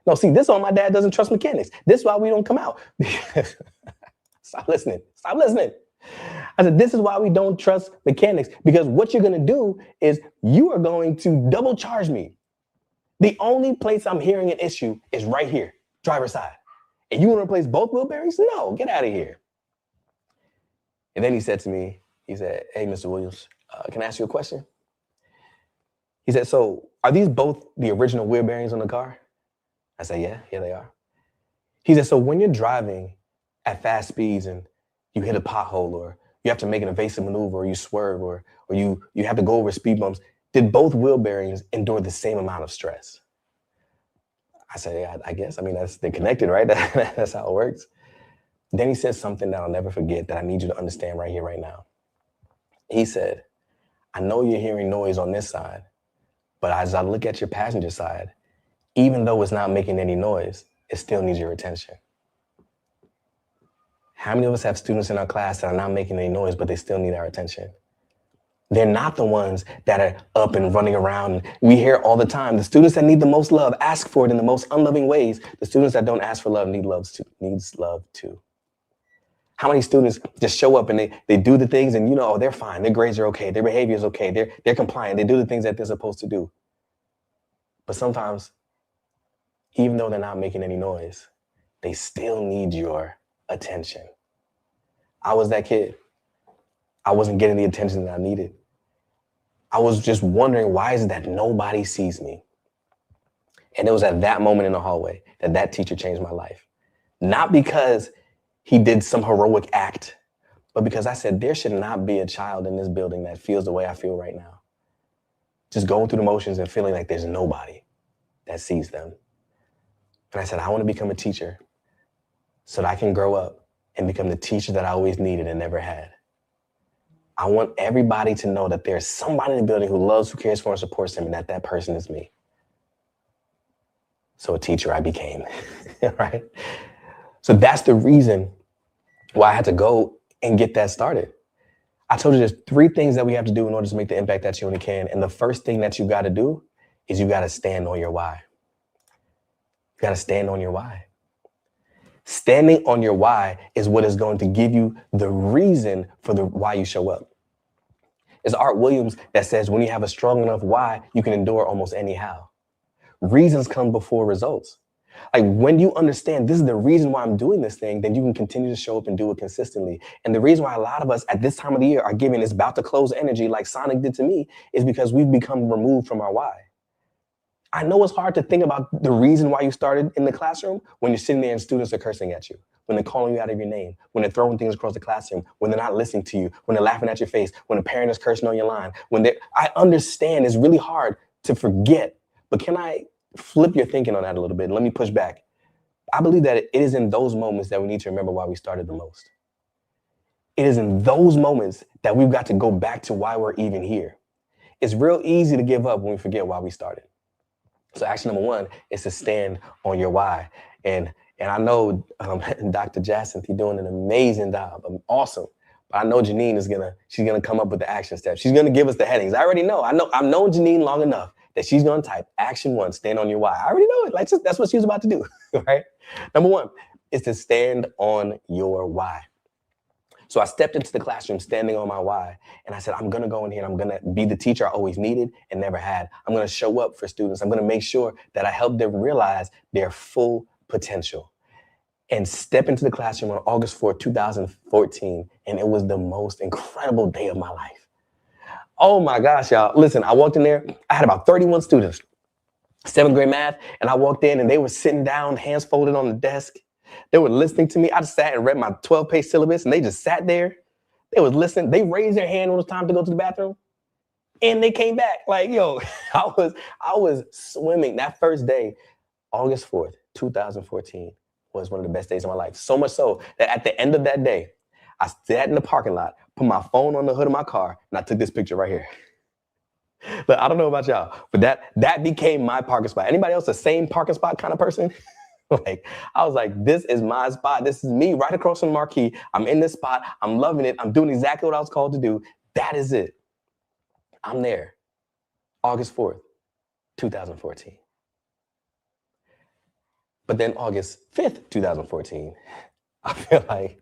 No, see, this is why my dad doesn't trust mechanics. This is why we don't come out. Stop listening. Stop listening. I said, this is why we don't trust mechanics, because what you're going to do is you are going to double charge me. The only place I'm hearing an issue is right here, driver's side. And you want to replace both wheel bearings? No, get out of here. And then he said to me, he said, hey, Mr. Williams, can I ask you a question? He said, so are these both the original wheel bearings on the car? I said, yeah, they are. He said, so when you're driving at fast speeds and you hit a pothole, or you have to make an evasive maneuver, or you swerve, or you have to go over speed bumps, did both wheel bearings endure the same amount of stress? I said, yeah, I guess. I mean, they're connected, right? That's how it works. Then he said something that I'll never forget that I need you to understand right here, right now. He said, I know you're hearing noise on this side, but as I look at your passenger side, even though it's not making any noise, it still needs your attention. How many of us have students in our class that are not making any noise, but they still need our attention? They're not the ones that are up and running around. We hear all the time, the students that need the most love ask for it in the most unloving ways. The students that don't ask for love needs love too. How many students just show up and they do the things and they're fine, their grades are okay, their behavior is okay, they're compliant, they do the things that they're supposed to do. But sometimes, even though they're not making any noise, they still need your attention. I was that kid. I wasn't getting the attention that I needed. I was just wondering, why is it that nobody sees me? And it was at that moment in the hallway that teacher changed my life. Not because he did some heroic act, but because I said, there should not be a child in this building that feels the way I feel right now. Just going through the motions and feeling like there's nobody that sees them. And I said, I want to become a teacher so that I can grow up and become the teacher that I always needed and never had. I want everybody to know that there's somebody in the building who loves, who cares for, and supports them, and that person is me. So a teacher I became, right? So that's the reason why I had to go and get that started. I told you there's 3 things that we have to do in order to make the impact that you only can. And the first thing that you got to do is you got to stand on your why. You got to stand on your why. Standing on your why is what is going to give you the reason for the why you show up. It's Daryl Williams that says, when you have a strong enough why, you can endure almost anyhow. Reasons come before results. Like, when you understand this is the reason why I'm doing this thing, then you can continue to show up and do it consistently. And the reason why a lot of us at this time of the year are giving this about to close energy like Sonic did to me is because we've become removed from our why. I know it's hard to think about the reason why you started in the classroom when you're sitting there and students are cursing at you, when they're calling you out of your name, when they're throwing things across the classroom, when they're not listening to you, when they're laughing at your face, when a parent is cursing on your line. I understand it's really hard to forget, but can I flip your thinking on that a little bit? Let me push back. I believe that it is in those moments that we need to remember why we started the most. It is in those moments that we've got to go back to why we're even here. It's real easy to give up when we forget why we started. So action number 1 is to stand on your why. And I know Dr. Jacinth, you're doing an amazing job. Awesome. But I know Janine she's gonna come up with the action steps. She's gonna give us the headings. I already know. I've known Janine long enough that she's gonna type action 1, stand on your why. I already know it. Like, that's what she was about to do, right? Number 1 is to stand on your why. So I stepped into the classroom standing on my why, and I said, I'm gonna go in here and I'm gonna be the teacher I always needed and never had. I'm gonna show up for students. I'm gonna make sure that I help them realize their full potential. And step into the classroom on August 4th, 2014, and it was the most incredible day of my life. Oh my gosh, y'all. Listen, I walked in there. I had about 31 students, 7th grade math. And I walked in and they were sitting down, hands folded on the desk. They were listening to me. I just sat and read my 12-page syllabus and they just sat there. They was listening. They raised their hand when it was time to go to the bathroom. And they came back like, yo, I was swimming that first day. August 4th, 2014 was one of the best days of my life. So much so that at the end of that day, I sat in the parking lot, put my phone on the hood of my car, and I took this picture right here. But I don't know about y'all, but that became my parking spot. Anybody else the same parking spot kind of person? Like, I was like, this is my spot. This is me right across from the marquee. I'm in this spot. I'm loving it. I'm doing exactly what I was called to do. That is it. I'm there. August 4th, 2014. But then August 5th, 2014, I feel like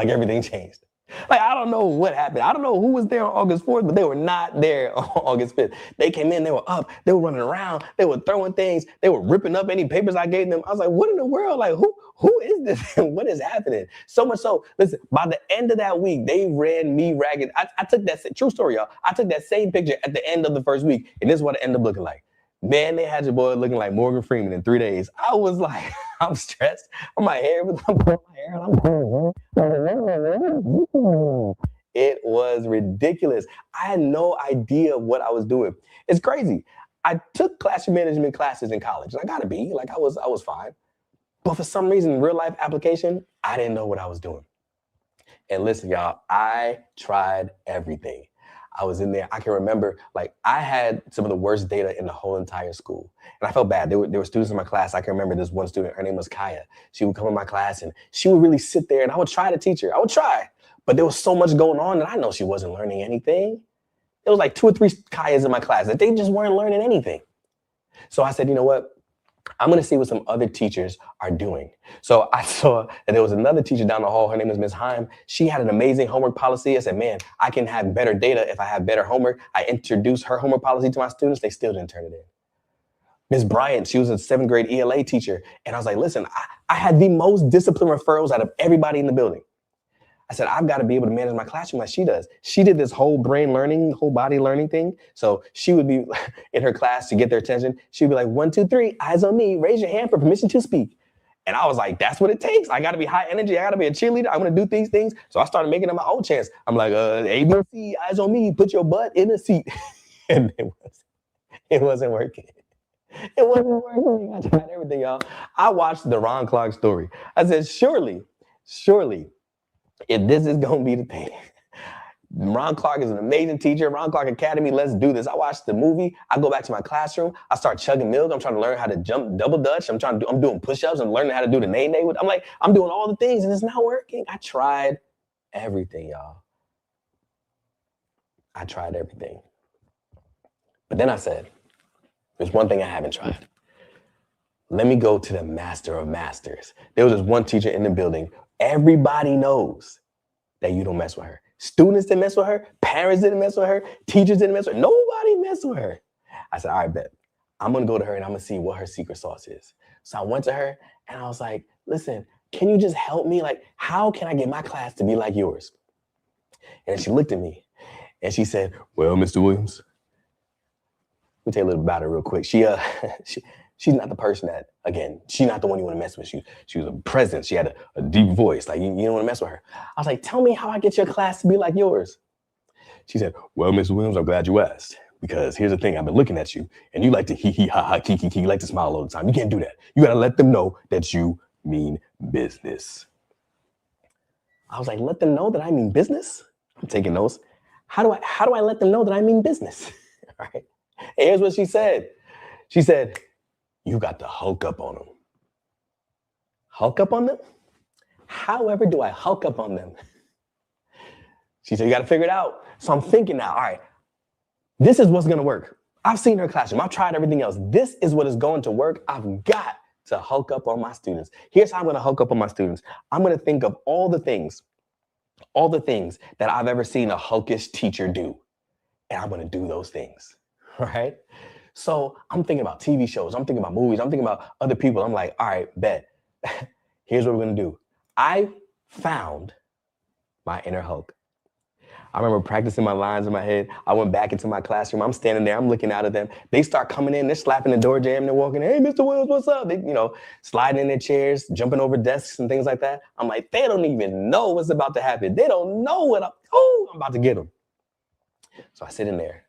everything changed. Like, I don't know what happened. I don't know who was there on August 4th, but they were not there on August 5th. They came in, they were up, they were running around, they were throwing things, they were ripping up any papers I gave them. I was like, what in the world? Like, who is this? What is happening? So much so, listen, by the end of that week, they ran me ragged. I took that, true story, y'all. I took that same picture at the end of the first week, and this is what it ended up looking like. Man, they had your boy looking like Morgan Freeman in 3 days. I was like, I'm stressed. My hair was It was ridiculous. I had no idea what I was doing. It's crazy. I took classroom management classes in college, and I gotta be, like, I was fine. But for some reason, real life application, I didn't know what I was doing. And listen, y'all, I tried everything. I was in there. I can remember, like, I had some of the worst data in the whole entire school. And I felt bad. There were students in my class. I can remember this one student, her name was Kaya. She would come in my class and she would really sit there and I would try to teach her. I would try. But there was so much going on that I know she wasn't learning anything. There was like 2 or 3 Kayas in my class that they just weren't learning anything. So I said, you know what? I'm going to see what some other teachers are doing. So I saw that there was another teacher down the hall. Her name is Ms. Heim. She had an amazing homework policy. I said, man, I can have better data if I have better homework. I introduced her homework policy to my students. They still didn't turn it in. Ms. Bryant, she was a 7th grade ELA teacher. And I was like, listen, I had the most discipline referrals out of everybody in the building. I said, I've got to be able to manage my classroom like she does. She did this whole brain learning, whole body learning thing. So she would be in her class to get their attention. She'd be like, 1, 2, 3, eyes on me. Raise your hand for permission to speak. And I was like, that's what it takes. I got to be high energy. I got to be a cheerleader. I'm going to do these things. So I started making it my own chance. I'm like, A, B, C, eyes on me. Put your butt in the seat. And it wasn't working. It wasn't working. I tried everything, y'all. I watched the Ron Clark story. I said, surely, if this is going to be the thing, Ron Clark is an amazing teacher. Ron Clark Academy, let's do this. I watched the movie. I go back to my classroom. I start chugging milk. I'm trying to learn how to jump double dutch. I'm doing push-ups. I'm learning how to do the nay-nay. I'm like, I'm doing all the things and it's not working. I tried everything, y'all. I tried everything. But then I said, there's one thing I haven't tried. Let me go to the master of masters. There was this one teacher in the building. Everybody knows that you don't mess with her. Students didn't mess with her. Parents didn't mess with her. Teachers didn't mess with her. Nobody messed with her. I said, all right, bet. I'm going to go to her and I'm going to see what her secret sauce is. So I went to her and I was like, listen, can you just help me? Like, how can I get my class to be like yours? And she looked at me and she said, well, Mr. Williams, let me tell you a little about her real quick. She's not the person that, again, she's not the one you want to mess with. She was a presence. She had a deep voice. Like, you don't want to mess with her. I was like, tell me how I get your class to be like yours. She said, well, Mr. Williams, I'm glad you asked. Because here's the thing, I've been looking at you and you like to hee, ha, ha, kiki, kiki. You like to smile all the time. You can't do that. You got to let them know that you mean business. I was like, let them know that I mean business? I'm taking notes. How do I let them know that I mean business? All right. And here's what she said. She said, you got to hulk up on them. Hulk up on them? However do I hulk up on them? She said, you got to figure it out. So I'm thinking now, all right, this is what's going to work. I've seen her classroom. I've tried everything else. This is what is going to work. I've got to hulk up on my students. Here's how I'm going to hulk up on my students. I'm going to think of all the things that I've ever seen a hulkish teacher do. And I'm going to do those things, right? So I'm thinking about TV shows. I'm thinking about movies. I'm thinking about other people. I'm like, all right, bet. Here's what we're going to do. I found my inner Hulk. I remember practicing my lines in my head. I went back into my classroom. I'm standing there. I'm looking out at them. They start coming in. They're slapping the door jam. They're walking in. Hey, Mr. Williams, what's up? They, sliding in their chairs, jumping over desks and things like that. I'm like, they don't even know what's about to happen. They don't know what I'm about to get them. So I sit in there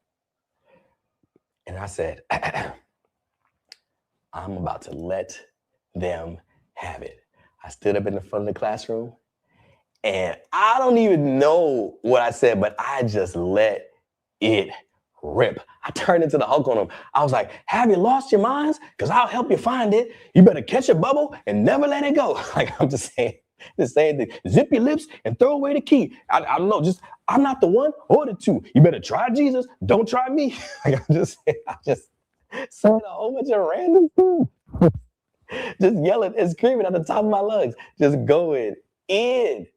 and I said, I'm about to let them have it. I stood up in the front of the classroom. And I don't even know what I said, but I just let it rip. I turned into the Hulk on them. I was like, have you lost your minds? Because I'll help you find it. You better catch a bubble and never let it go. Like, I'm just saying the same thing. Zip your lips and throw away the key. I don't know, just, I'm not the one or the two. You better try Jesus. Don't try me. Like, I just said a whole bunch of random things. Just yelling and screaming at the top of my lungs. Just going in.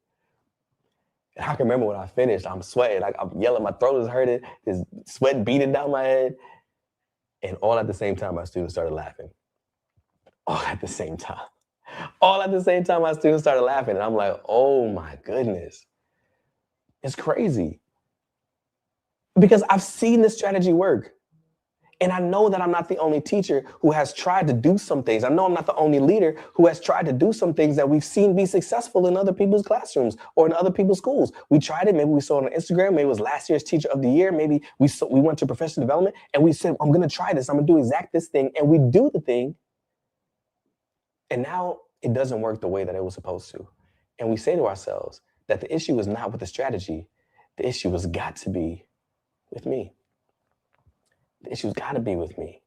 And I can remember when I finished, I'm sweating. I'm yelling, my throat is hurting, there's sweat beating down my head. And all at the same time, my students started laughing. All at the same time. All at the same time, my students started laughing. And I'm like, oh my goodness. It's crazy. Because I've seen this strategy work. And I know that I'm not the only teacher who has tried to do some things. I know I'm not the only leader who has tried to do some things that we've seen be successful in other people's classrooms or in other people's schools. We tried it. Maybe we saw it on Instagram. Maybe it was last year's teacher of the year. Maybe we went to professional development and we said, I'm going to try this. I'm going to do exact this thing. And we do the thing. And now it doesn't work the way that it was supposed to. And we say to ourselves that the issue is not with the strategy. The issue has got to be with me. The issue's got to be with me.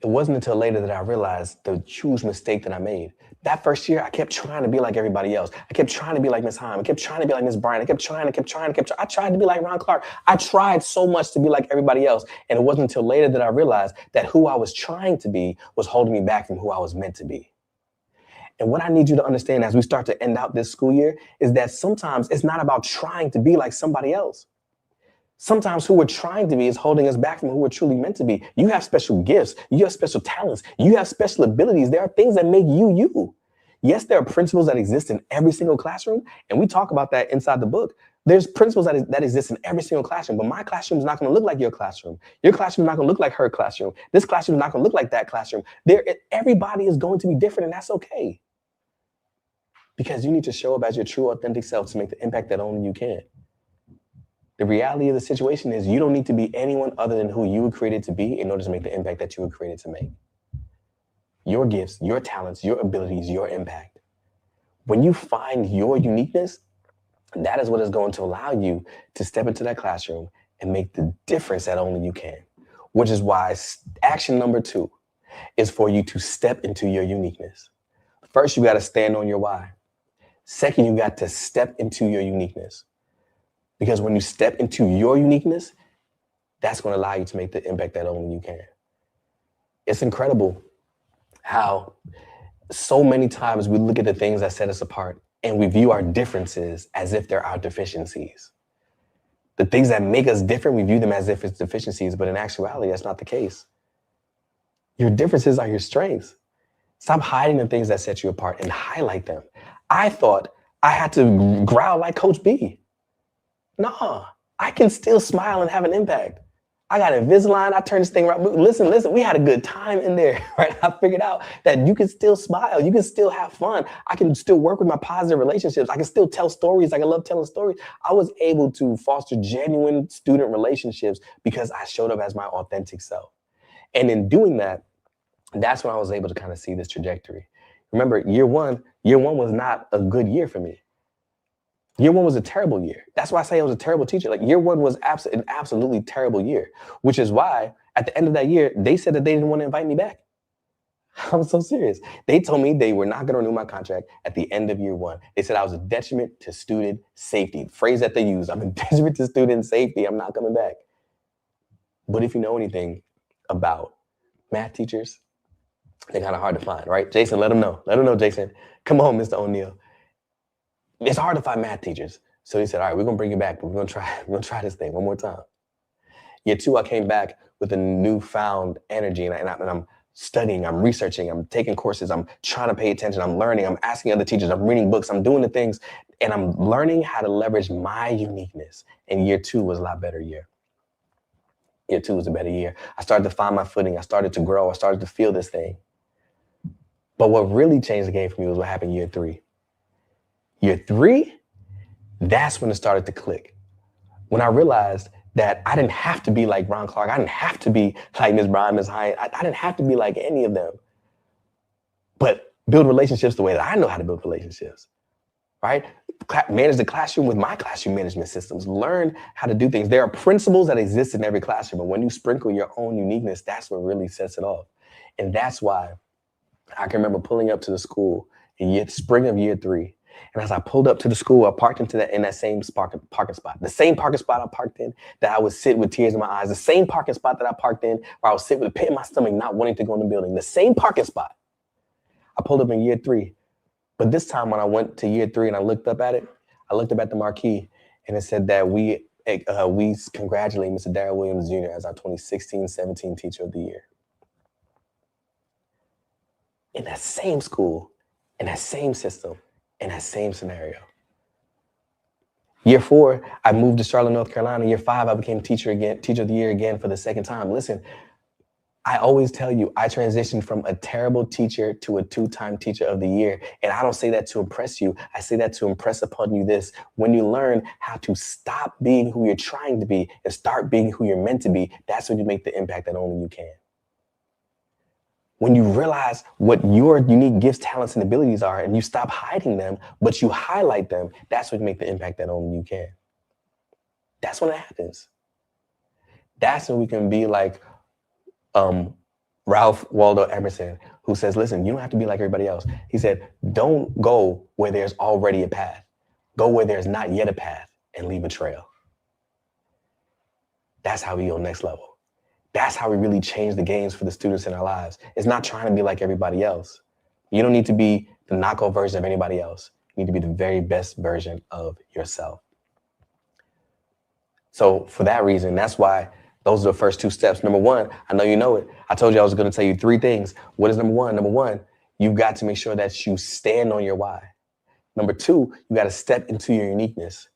It wasn't until later that I realized the huge mistake that I made. That first year, I kept trying to be like everybody else. I kept trying to be like Miss Heim. I kept trying to be like Miss Bryant. I kept trying. I tried to be like Ron Clark. I tried so much to be like everybody else. And it wasn't until later that I realized that who I was trying to be was holding me back from who I was meant to be. And what I need you to understand as we start to end out this school year is that sometimes it's not about trying to be like somebody else. Sometimes who we're trying to be is holding us back from who we're truly meant to be. You have special gifts. You have special talents. You have special abilities. There are things that make you, you. Yes, there are principles that exist in every single classroom. And we talk about that inside the book. There's principles that exist in every single classroom. But my classroom is not going to look like your classroom. Your classroom is not going to look like her classroom. This classroom is not going to look like that classroom. Everybody is going to be different, and that's okay. Because you need to show up as your true, authentic self to make the impact that only you can. The reality of the situation is you don't need to be anyone other than who you were created to be in order to make the impact that you were created to make. Your gifts, your talents, your abilities, your impact. When you find your uniqueness, that is what is going to allow you to step into that classroom and make the difference that only you can. Which is why action number 2 is for you to step into your uniqueness. First, you got to stand on your why. Second, you got to step into your uniqueness. Because when you step into your uniqueness, that's going to allow you to make the impact that only you can. It's incredible how so many times we look at the things that set us apart and we view our differences as if they're our deficiencies. The things that make us different, we view them as if it's deficiencies, but in actuality, that's not the case. Your differences are your strengths. Stop hiding the things that set you apart and highlight them. I thought I had to growl like Coach B. No, I can still smile and have an impact. I got Invisalign. I turned this thing around. Listen, we had a good time in there, right? I figured out that you can still smile. You can still have fun. I can still work with my positive relationships. I can still tell stories. I love telling stories. I was able to foster genuine student relationships because I showed up as my authentic self. And in doing that, that's when I was able to kind of see this trajectory. Remember, year one was not a good year for me. Year one was a terrible year. That's why I say I was a terrible teacher. Like year one was an absolutely terrible year, which is why at the end of that year, they said that they didn't want to invite me back. I'm so serious. They told me they were not going to renew my contract at the end of year one. They said I was a detriment to student safety. The phrase that they use, I'm a detriment to student safety. I'm not coming back. But if you know anything about math teachers, they're kind of hard to find, right? Jason, let them know. Let them know, Jason. Come on, Mr. O'Neill. It's hard to find math teachers. So he said, all right, we're going to bring you back, but we're going to try this thing one more time. Year two, I came back with a newfound energy, and I'm studying, I'm researching, I'm taking courses, I'm trying to pay attention, I'm learning, I'm asking other teachers, I'm reading books, I'm doing the things, and I'm learning how to leverage my uniqueness. And year 2 was a lot better year. Year 2 was a better year. I started to find my footing. I started to grow. I started to feel this thing. But what really changed the game for me was what happened year 3. Year 3, that's when it started to click. When I realized that I didn't have to be like Ron Clark. I didn't have to be like Ms. Brown, Ms. Hyatt. I didn't have to be like any of them. But build relationships the way that I know how to build relationships, right? Manage the classroom with my classroom management systems. Learn how to do things. There are principles that exist in every classroom, but when you sprinkle your own uniqueness, that's what really sets it off. And that's why I can remember pulling up to the school in spring of year 3. And as I pulled up to the school, I parked in that same parking spot. The same parking spot I parked in that I would sit with tears in my eyes. The same parking spot that I parked in where I would sit with a pit in my stomach, not wanting to go in the building. The same parking spot. I pulled up in year 3. But this time when I went to year 3 and I looked up at it, I looked up at the marquee and it said that we congratulate Mr. Daryl Williams Jr. as our 2016-17 Teacher of the Year. In that same school, in that same system, in that same scenario. Year 4, I moved to Charlotte, North Carolina. Year 5, I became Teacher of the Year again for the second time. Listen, I always tell you, I transitioned from a terrible teacher to a 2-time Teacher of the Year. And I don't say that to impress you. I say that to impress upon you this. When you learn how to stop being who you're trying to be and start being who you're meant to be, that's when you make the impact that only you can. When you realize what your unique gifts, talents, and abilities are, and you stop hiding them, but you highlight them, that's when you make the impact that only you can. That's when it happens. That's when we can be like Ralph Waldo Emerson, who says, listen, you don't have to be like everybody else. He said, don't go where there's already a path. Go where there's not yet a path and leave a trail. That's how we go next level. That's how we really change the games for the students in our lives. It's not trying to be like everybody else. You don't need to be the knockoff version of anybody else. You need to be the very best version of yourself. So for that reason, that's why those are the first 2 steps. Number 1, I know you know it. I told you I was going to tell you 3 things. What is number 1? Number 1, you've got to make sure that you stand on your why. Number 2, you got to step into your uniqueness.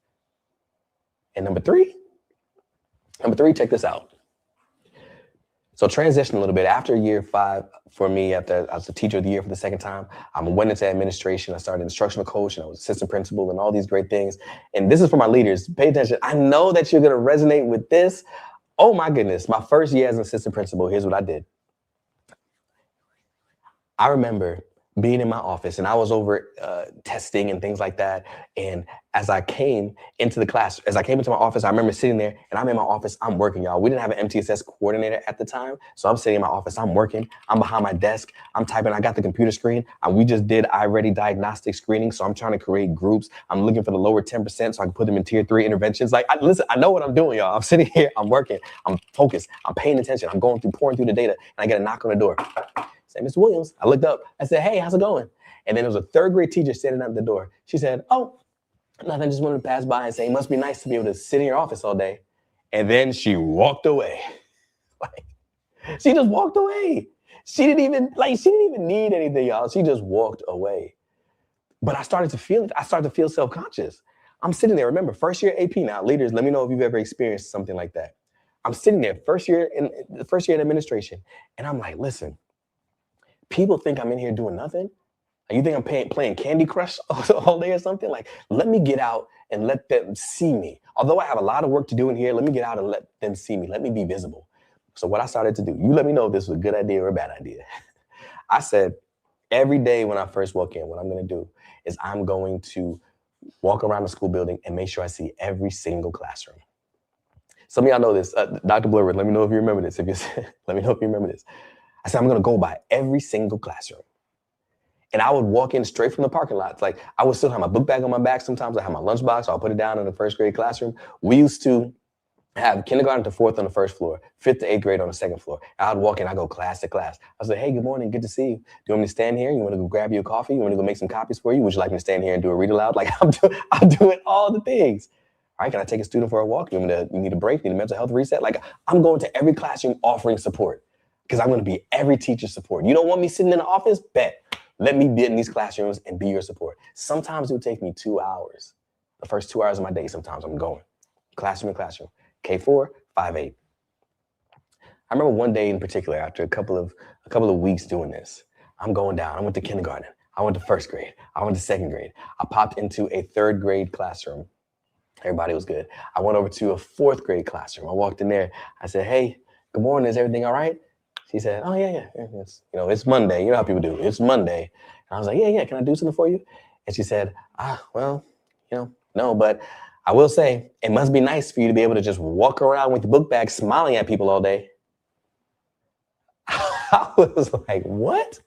And number 3, check this out. So transition a little bit. After year 5 for me, after I was the Teacher of the Year for the second time, I went into administration. I started instructional coach and I was assistant principal and all these great things. And this is for my leaders. Pay attention. I know that you're going to resonate with this. Oh my goodness. My first year as an assistant principal, here's what I did. I remember being in my office and I was over testing and things like that. And as I came into the class, as I came into my office, I remember sitting there and I'm in my office, I'm working, y'all. We didn't have an MTSS coordinator at the time. So I'm sitting in my office, I'm working, I'm behind my desk, I'm typing, I got the computer screen. We just did iReady diagnostic screening. So I'm trying to create groups. I'm looking for the lower 10% so I can put them in tier 3 interventions. Like, listen, I know what I'm doing, y'all. I'm sitting here, I'm working, I'm focused, I'm paying attention. I'm pouring through the data and I get a knock on the door. Say, Mr. Williams. I looked up. I said, hey, how's it going? And then there was a 3rd grade teacher standing at the door. She said, oh, nothing. Just wanted to pass by and say, it must be nice to be able to sit in your office all day. And then she walked away. Like, she just walked away. She didn't even need anything, y'all. She just walked away. But I started to feel it. I started to feel self-conscious. I'm sitting there. Remember, first year AP now. Leaders, let me know if you've ever experienced something like that. I'm sitting there, first year in administration. And I'm like, listen, people think I'm in here doing nothing. You think I'm playing Candy Crush all day or something? Like, let me get out and let them see me. Although I have a lot of work to do in here, let me get out and let them see me. Let me be visible. So what I started to do, you let me know if this was a good idea or a bad idea. I said, every day when I first walk in, what I'm going to do is I'm going to walk around the school building and make sure I see every single classroom. Some of y'all know this. Dr. Blurwood, let me know if you remember this. Let me know if you remember this. I said, I'm going to go by every single classroom. And I would walk in straight from the parking lot. Like, I would still have my book bag on my back. Sometimes I have my lunchbox. So I'll put it down in the 1st grade classroom. We used to have kindergarten to 4th on the 1st floor, 5th to 8th grade on the 2nd floor. I'd walk in, I go class to class. I say, hey, good morning, good to see you. Do you want me to stand here? You want to go grab you a coffee? You want to go make some copies for you? Would you like me to stand here and do a read aloud? Like, I'm doing all the things. All right, can I take a student for a walk? You need a break? You need a mental health reset? Like, I'm going to every classroom offering support. because I'm going to be every teacher's support. You don't want me sitting in the office? Bet. Let me be in these classrooms and be your support. Sometimes it would take me 2 hours. The first 2 hours of my day, sometimes I'm going. Classroom to classroom. K4, 5-8. I remember one day in particular, after a couple of weeks doing this, I'm going down. I went to kindergarten. I went to first grade. I went to second grade. I popped into a third grade classroom. Everybody was good. I went over to a fourth grade classroom. I walked in there. I said, hey, good morning. Is everything all right? She said, oh, yeah. It's Monday. You know how people do. It's Monday. And I was like, yeah. Can I do something for you? And she said, well, no, but I will say it must be nice for you to be able to just walk around with your book bag smiling at people all day. I was like, what?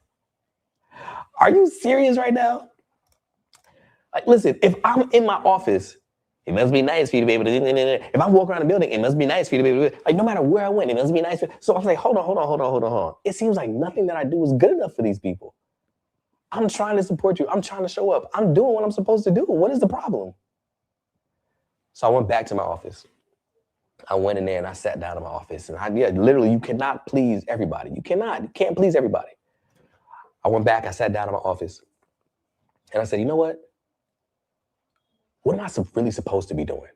Are you serious right now? Like, listen, if I'm in my office, it must be nice for you to be able to, if I walk around the building, it must be nice for you to be able to, like, no matter where I went, it must be nice. So I was like, hold on. It seems like nothing that I do is good enough for these people. I'm trying to support you. I'm trying to show up. I'm doing what I'm supposed to do. What is the problem? So I went back to my office. I went in there and I sat down in my office. And literally, you cannot please everybody. You can't please everybody. I went back, I sat down in my office. And I said, you know what? What am I really supposed to be doing?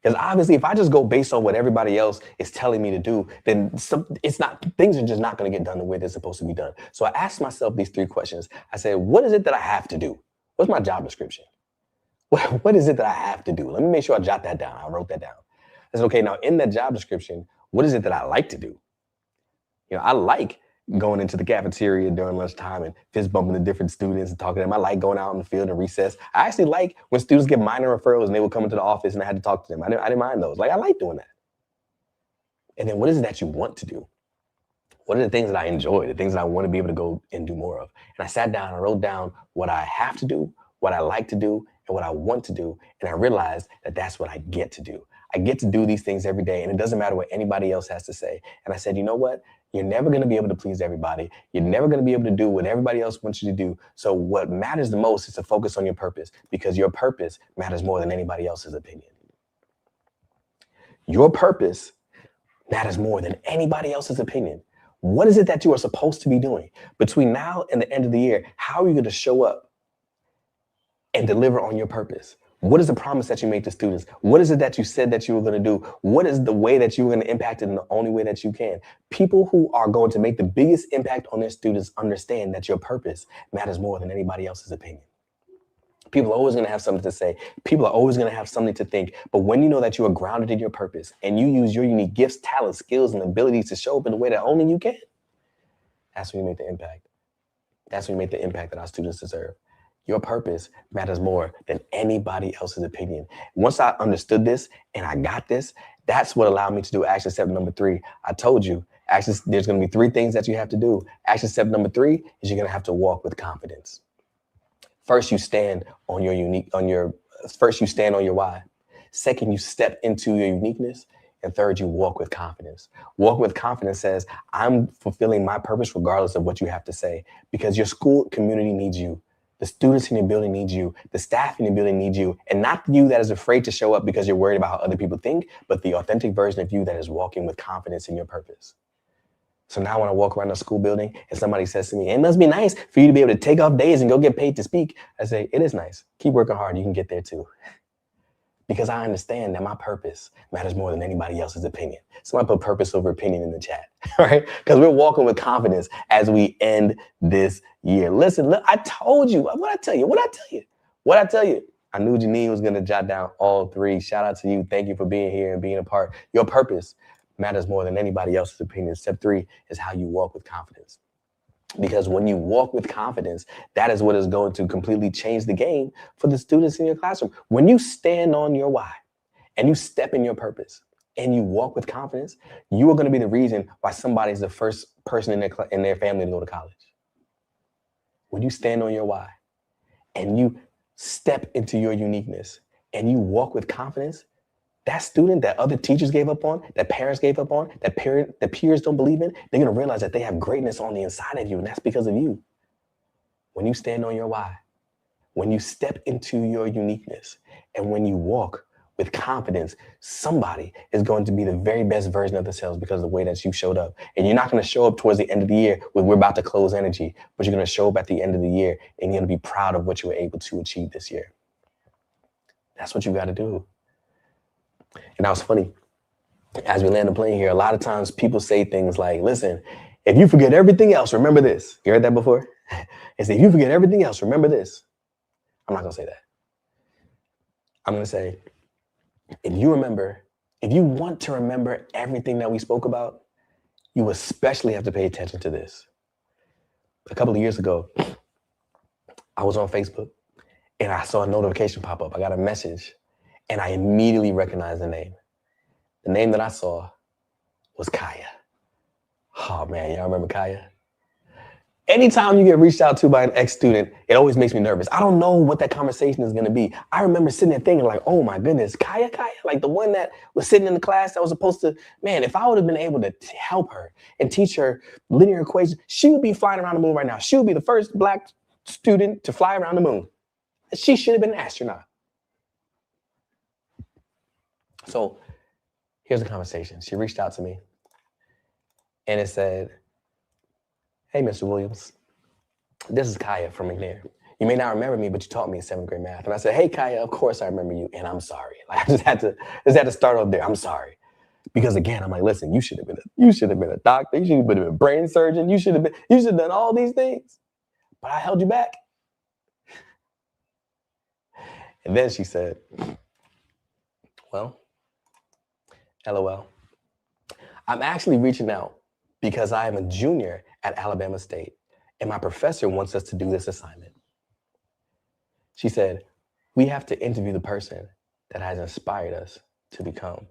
Because obviously, if I just go based on what everybody else is telling me to do, then things are just not going to get done the way they're supposed to be done. So I asked myself these 3 questions. I said, what is it that I have to do? What's my job description? What is it that I have to do? Let me make sure I jot that down. I wrote that down. I said, okay, now in that job description, what is it that I like to do? I like going into the cafeteria during lunchtime and fist bumping to different students and talking to them. I like going out in the field and recess. I actually like when students get minor referrals and they would come into the office and I had to talk to them. I didn't mind those. Like, I like doing that. And then what is it that you want to do? What are the things that I enjoy, the things that I want to be able to go and do more of? And I sat down and wrote down what I have to do, what I like to do, and what I want to do. And I realized that that's what I get to do. I get to do these things every day, and it doesn't matter what anybody else has to say. And I said, you know what? You're never going to be able to please everybody. You're never going to be able to do what everybody else wants you to do. So what matters the most is to focus on your purpose, because your purpose matters more than anybody else's opinion. Your purpose matters more than anybody else's opinion. What is it that you are supposed to be doing between now and the end of the year? How are you going to show up and deliver on your purpose? What is the promise that you made to students? What is it that you said that you were going to do? What is the way that you're going to impact it in the only way that you can? People who are going to make the biggest impact on their students understand that your purpose matters more than anybody else's opinion. People are always going to have something to say. People are always going to have something to think. But when you know that you are grounded in your purpose and you use your unique gifts, talents, skills, and abilities to show up in the way that only you can, that's when you make the impact. That's when you make the impact that our students deserve. Your purpose matters more than anybody else's opinion. Once I understood this and I got this, that's what allowed me to do action step number 3. I told you, there's going to be 3 things that you have to do. Action step number 3 is you're going to have to walk with confidence. First, you stand on your why. Second, you step into your uniqueness. And third, you walk with confidence. Walk with confidence says, I'm fulfilling my purpose regardless of what you have to say, because your school community needs you. The students in your building need you. The staff in your building need you. And not you that is afraid to show up because you're worried about how other people think, but the authentic version of you that is walking with confidence in your purpose. So now when I walk around the school building and somebody says to me, it must be nice for you to be able to take off days and go get paid to speak, I say, it is nice. Keep working hard. You can get there too. Because I understand that my purpose matters more than anybody else's opinion. Somebody put purpose over opinion in the chat, right? Because we're walking with confidence as we end this year. Listen, look, I told you. What'd I tell you? I knew Janine was going to jot down all 3. Shout out to you. Thank you for being here and being a part. Your purpose matters more than anybody else's opinion. Step 3 is how you walk with confidence. Because when you walk with confidence, that is what is going to completely change the game for the students in your classroom. When you stand on your why and you step in your purpose and you walk with confidence, you are going to be the reason why somebody is the first person in their family to go to college. When you stand on your why and you step into your uniqueness and you walk with confidence, that student that other teachers gave up on, that parents gave up on, that peers don't believe in, they're going to realize that they have greatness on the inside of you, and that's because of you. When you stand on your why, when you step into your uniqueness, and when you walk with confidence, somebody is going to be the very best version of themselves because of the way that you showed up. And you're not going to show up towards the end of the year when we're about to close energy, but you're going to show up at the end of the year and you're going to be proud of what you were able to achieve this year. That's what you got to do. And that was funny. As we land the plane here, a lot of times people say things like, listen, if you forget everything else, remember this. You heard that before? They say, if you forget everything else, remember this. I'm not going to say that. I'm going to say, if you want to remember everything that we spoke about, you especially have to pay attention to this. A couple of years ago, I was on Facebook and I saw a notification pop up. I got a message and I immediately recognized the name. The name that I saw was Kaya. Oh man, y'all remember Kaya? Anytime you get reached out to by an ex-student, it always makes me nervous. I don't know what that conversation is gonna be. I remember sitting there thinking like, oh my goodness, Kaya? Like the one that was sitting in the class that was supposed to, man, if I would have been able to help her and teach her linear equations, she would be flying around the moon right now. She would be the first Black student to fly around the moon. She should have been an astronaut. So here's the conversation. She reached out to me and it said, hey, Mr. Williams, this is Kaya from McNair. You may not remember me, but you taught me in 7th grade math. And I said, hey, Kaya, of course I remember you. And I'm sorry. Like, I just had to start off there. I'm sorry. Because again, I'm like, listen, you should have been a doctor. You should have been a brain surgeon. You should have done all these things. But I held you back. And then she said, well, LOL. I'm actually reaching out because I am a junior at Alabama State, and my professor wants us to do this assignment. She said, we have to interview the person that has inspired us to become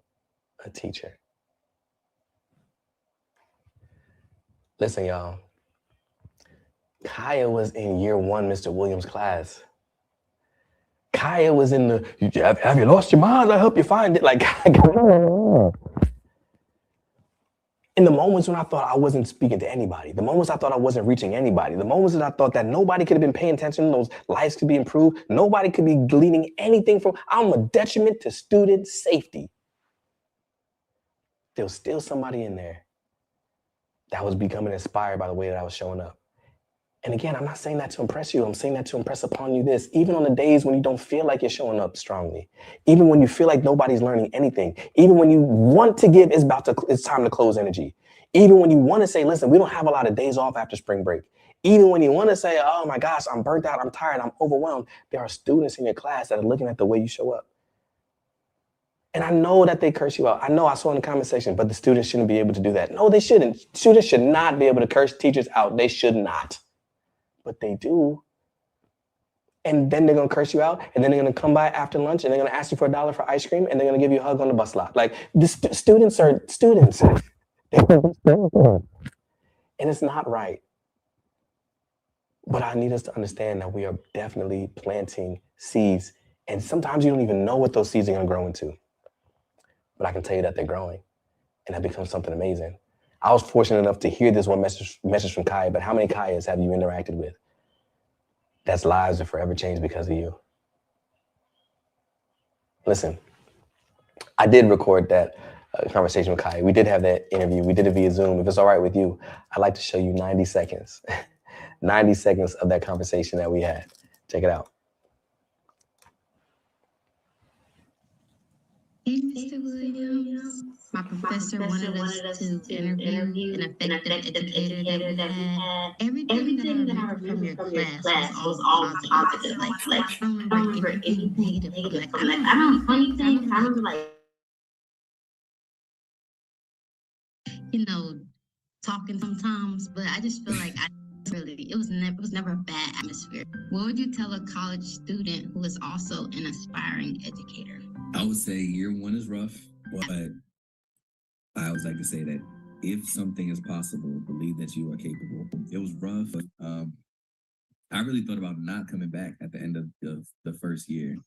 a teacher. Listen, y'all, Kaya was in year 1 Mr. Williams class. Kaya was in the, have you lost your mind? I'll help you find it. Like, in the moments when I thought I wasn't speaking to anybody, the moments I thought I wasn't reaching anybody, the moments that I thought that nobody could have been paying attention, those lives could be improved, nobody could be gleaning anything from, I'm a detriment to student safety. There was still somebody in there that was becoming inspired by the way that I was showing up. And again, I'm not saying that to impress you. I'm saying that to impress upon you this. Even on the days when you don't feel like you're showing up strongly, even when you feel like nobody's learning anything, even when you want to give, it's time to close energy. Even when you want to say, listen, we don't have a lot of days off after spring break. Even when you want to say, oh my gosh, I'm burnt out, I'm tired, I'm overwhelmed. There are students in your class that are looking at the way you show up. And I know that they curse you out. I know I saw in the comment section, but the students shouldn't be able to do that. No, they shouldn't. Students should not be able to curse teachers out. They should not. But they do. And then they're going to curse you out. And then they're going to come by after lunch and they're going to ask you for $1 for ice cream. And they're going to give you a hug on the bus lot. Like, the students are students. And it's not right. But I need us to understand that we are definitely planting seeds. And sometimes you don't even know what those seeds are going to grow into. But I can tell you that they're growing. And that becomes something amazing. I was fortunate enough to hear this one message from Kaya, but how many Kayas have you interacted with that's lives are forever changed because of you? Listen, I did record that conversation with Kaya. We did have that interview. We did it via Zoom. If it's all right with you, I'd like to show you 90 seconds. 90 seconds of that conversation that we had. Check it out. Hey, Mr. Williams. My professor wanted us to interview an effective educator that we had. Everything that I remember from your class was all positive. Like, I don't remember anything negative from that. I don't funny things. I remember talking sometimes, but I just feel like it was never a bad atmosphere. What would you tell a college student who is also an aspiring educator? I would say year 1 is rough, but I always like to say that if something is possible, believe that you are capable. It was rough, but I really thought about not coming back at the end of the first year.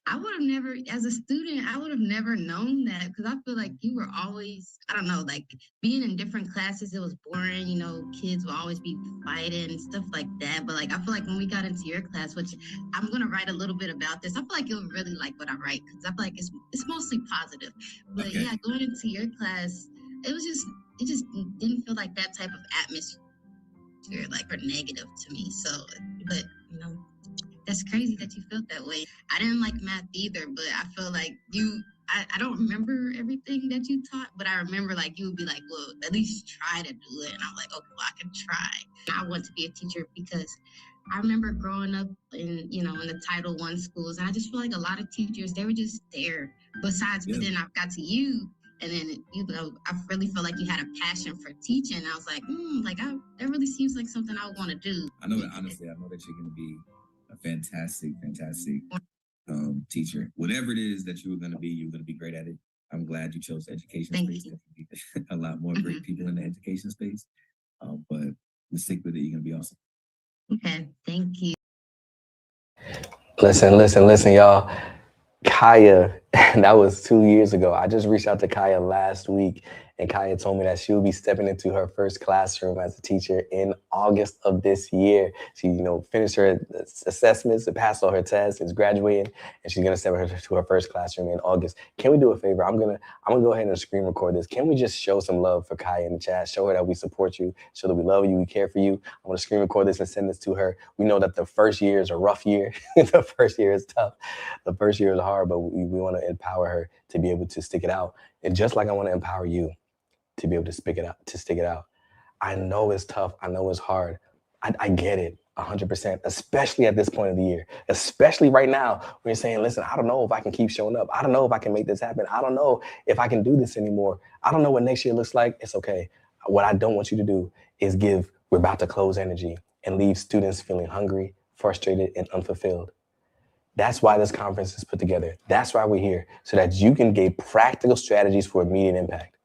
I would have never, as a student, I would have never known that because I feel like you were always, I don't know, like being in different classes, it was boring. You know, kids will always be fighting and stuff like that. But like, I feel like when we got into your class, which I'm going to write a little bit about this, I feel like you'll really like what I write because I feel like it's mostly positive. But Okay. yeah, going into your class, it just didn't feel like that type of atmosphere, like, or negative to me. So, but, you know, that's crazy that you felt that way. I didn't like math either, but I feel like I don't remember everything that you taught, but I remember like you would be like, well, at least try to do it. And I'm like, okay, well, I can try. I want to be a teacher because I remember growing up in, you know, in the Title I schools, and I just feel like a lot of teachers, they were just there. Besides, but then I got to you, and then, you know, I really felt like you had a passion for teaching. I was like, that really seems like something I would want to do. I know that, honestly, I know that you're going to be a fantastic teacher. Whatever it is that you're going to be great at it. I'm glad you chose the education space. Definitely a lot more great people in the education space. But let's stick with it. You're going to be awesome. Okay, thank you. Listen, y'all. Kaya, that was 2 years ago. I just reached out to Kaya last week, and Kaya told me that she will be stepping into her first classroom as a teacher in August of this year. She, finished her assessments and passed all her tests, is graduating, and she's gonna step into her first classroom in August. Can we do a favor? I'm gonna go ahead and screen record this. Can we just show some love for Kaya in the chat? Show her that we support you, show that we love you, we care for you. I'm gonna screen record this and send this to her. We know that the first year is a rough year. The first year is tough. The first year is hard, but we want to empower her to be able to stick it out. And just like I want to empower you to be able to stick it out. I know it's tough. I know it's hard. I get it 100%, especially at this point of the year, especially right now when you're saying, listen, I don't know if I can keep showing up. I don't know if I can make this happen. I don't know if I can do this anymore. I don't know what next year looks like. It's okay. What I don't want you to do is we're about to close energy and leave students feeling hungry, frustrated, and unfulfilled. That's why this conference is put together. That's why we're here, so that you can gain practical strategies for immediate impact.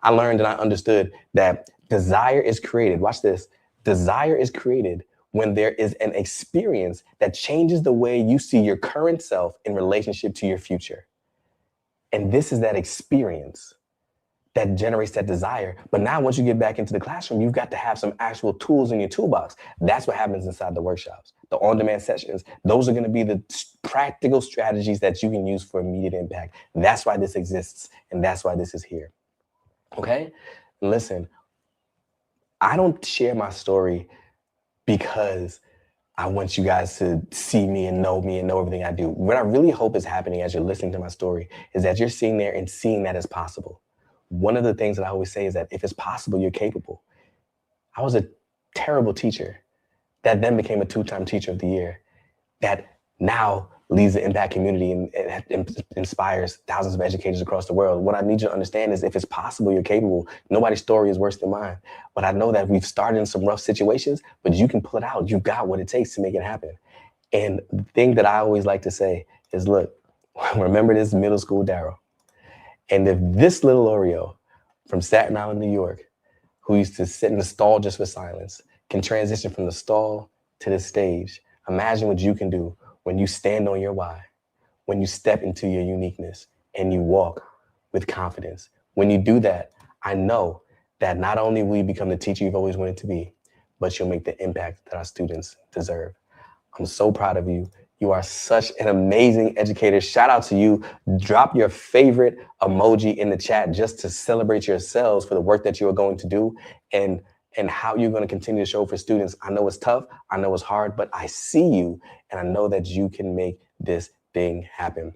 I learned and I understood that desire is created. Watch this. Desire is created when there is an experience that changes the way you see your current self in relationship to your future. And this is that experience that generates that desire. But now once you get back into the classroom, you've got to have some actual tools in your toolbox. That's what happens inside the workshops, the on-demand sessions. Those are going to be the practical strategies that you can use for immediate impact. That's why this exists, and that's why this is here. Okay? Listen, I don't share my story because I want you guys to see me and know everything I do. What I really hope is happening as you're listening to my story is that you're sitting there and seeing that it's possible. One of the things that I always say is that if it's possible, you're capable. I was a terrible teacher that then became a 2-time teacher of the year that now leads the impact community and inspires thousands of educators across the world. What I need you to understand is if it's possible, you're capable. Nobody's story is worse than mine. But I know that we've started in some rough situations, but you can pull it out. You've got what it takes to make it happen. And the thing that I always like to say is, look, remember this middle school Daryl. And if this little Oreo from Staten Island, New York, who used to sit in the stall just for silence, can transition from the stall to the stage, imagine what you can do when you stand on your why, when you step into your uniqueness and you walk with confidence. When you do that, I know that not only will you become the teacher you've always wanted to be, but you'll make the impact that our students deserve. I'm so proud of you. You are such an amazing educator. Shout out to you. Drop your favorite emoji in the chat just to celebrate yourselves for the work that you are going to do and how you're going to continue to show for students. I know it's tough. I know it's hard, but I see you and I know that you can make this thing happen.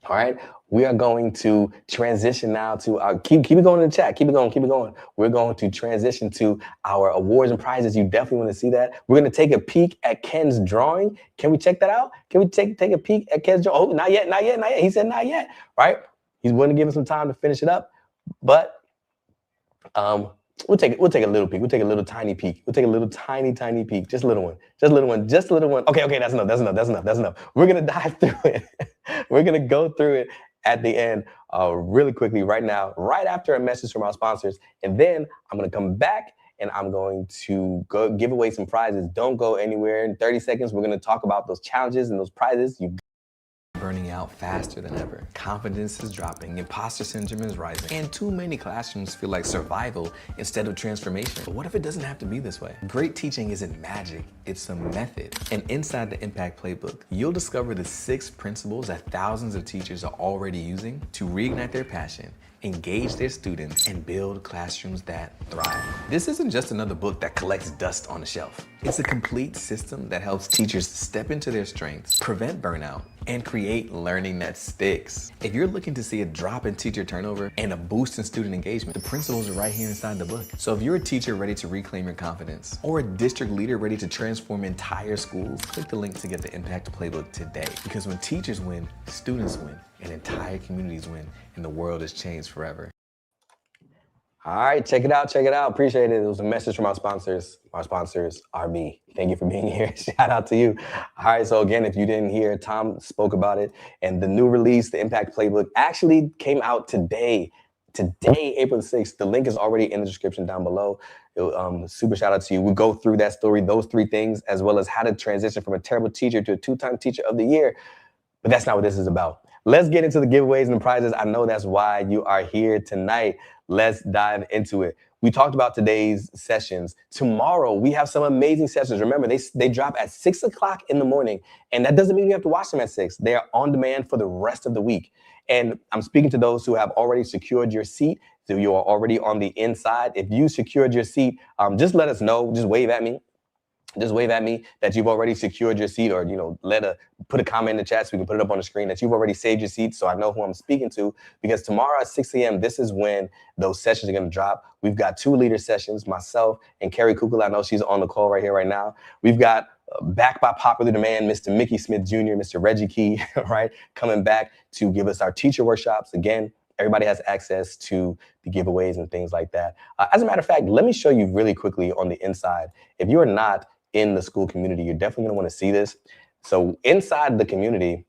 All right. We are going to transition now to our, keep it going in the chat. Keep it going. We're going to transition to our awards and prizes. You definitely want to see that. We're going to take a peek at Ken's drawing. Can we check that out? Can we take a peek at Ken's drawing? Oh, not yet. He said not yet. Right. He's willing to give us some time to finish it up. But we'll take a little peek. We'll take a little tiny peek. We'll take a little tiny peek. Just a little one. Okay, that's enough. We're going to dive through it. We're going to go through it at the end really quickly right now, right after a message from our sponsors. And then I'm going to come back and I'm going to go give away some prizes. Don't go anywhere. In 30 seconds, we're going to talk about those challenges and those prizes. Burning out faster than ever. Confidence is dropping, imposter syndrome is rising, and too many classrooms feel like survival instead of transformation. But what if it doesn't have to be this way? Great teaching isn't magic, it's a method. And inside the Impact Playbook, you'll discover the 6 principles that thousands of teachers are already using to reignite their passion, engage their students, and build classrooms that thrive. This isn't just another book that collects dust on the shelf. It's a complete system that helps teachers step into their strengths, prevent burnout, and create learning that sticks. If you're looking to see a drop in teacher turnover and a boost in student engagement, the principles are right here inside the book. So if you're a teacher ready to reclaim your confidence, or a district leader ready to transform entire schools, click the link to get the Impact Playbook today. Because when teachers win, students win, and entire communities win, and the world is changed forever. All right, check it out, check it out. Appreciate it. It was a message from our sponsors. Our sponsors are me. Thank you for being here. Shout out to you. All right, so again, if you didn't hear, Tom spoke about it, and the new release, the Impact Playbook, actually came out today. Today, April the 6th. The link is already in the description down below. Super shout out to you. We go through that story, those 3 things, as well as how to transition from a terrible teacher to a 2-time teacher of the year. But that's not what this is about. Let's get into the giveaways and the prizes. I know that's why you are here tonight. Let's dive into it. We talked about today's sessions. Tomorrow, we have some amazing sessions. Remember, they drop at 6 o'clock in the morning, and that doesn't mean you have to watch them at 6. They are on demand for the rest of the week. And I'm speaking to those who have already secured your seat. So you are already on the inside. If you secured your seat, just let us know. Just wave at me. Just wave at me that you've already secured your seat, or put a comment in the chat so we can put it up on the screen that you've already saved your seat, so I know who I'm speaking to. Because tomorrow at 6 a.m., this is when those sessions are going to drop. We've got 2 leader sessions, myself and Carrie Kugel. I know she's on the call right here, right now. We've got back by popular demand, Mr. Mickey Smith Jr., Mr. Reggie Key, right, coming back to give us our teacher workshops. Again, everybody has access to the giveaways and things like that. As a matter of fact, let me show you really quickly on the inside. If you are not in the school community, you're definitely going to want to see this. So inside the community,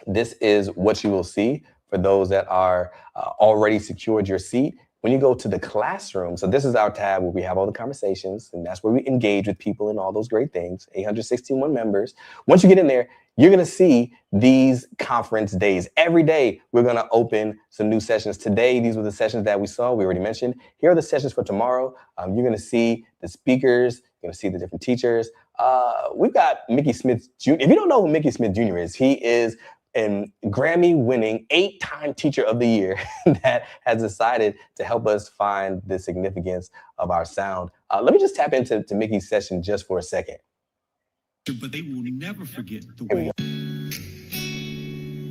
this is what you will see for those that are already secured your seat. When you go to the classroom, so this is our tab where we have all the conversations, and that's where we engage with people and all those great things, 861 members. Once you get in there, you're going to see these conference days. Every day, we're going to open some new sessions. Today, these were the sessions that we saw. We already mentioned. Here are the sessions for tomorrow. You're going to see the speakers. You're going to see the different teachers. We've got Mickey Smith Jr. If you don't know who Mickey Smith Jr. is, he is a Grammy-winning 8-time teacher of the year that has decided to help us find the significance of our sound. Let me just tap into Mickey's session just for a second. But they will never forget the Here we way. go.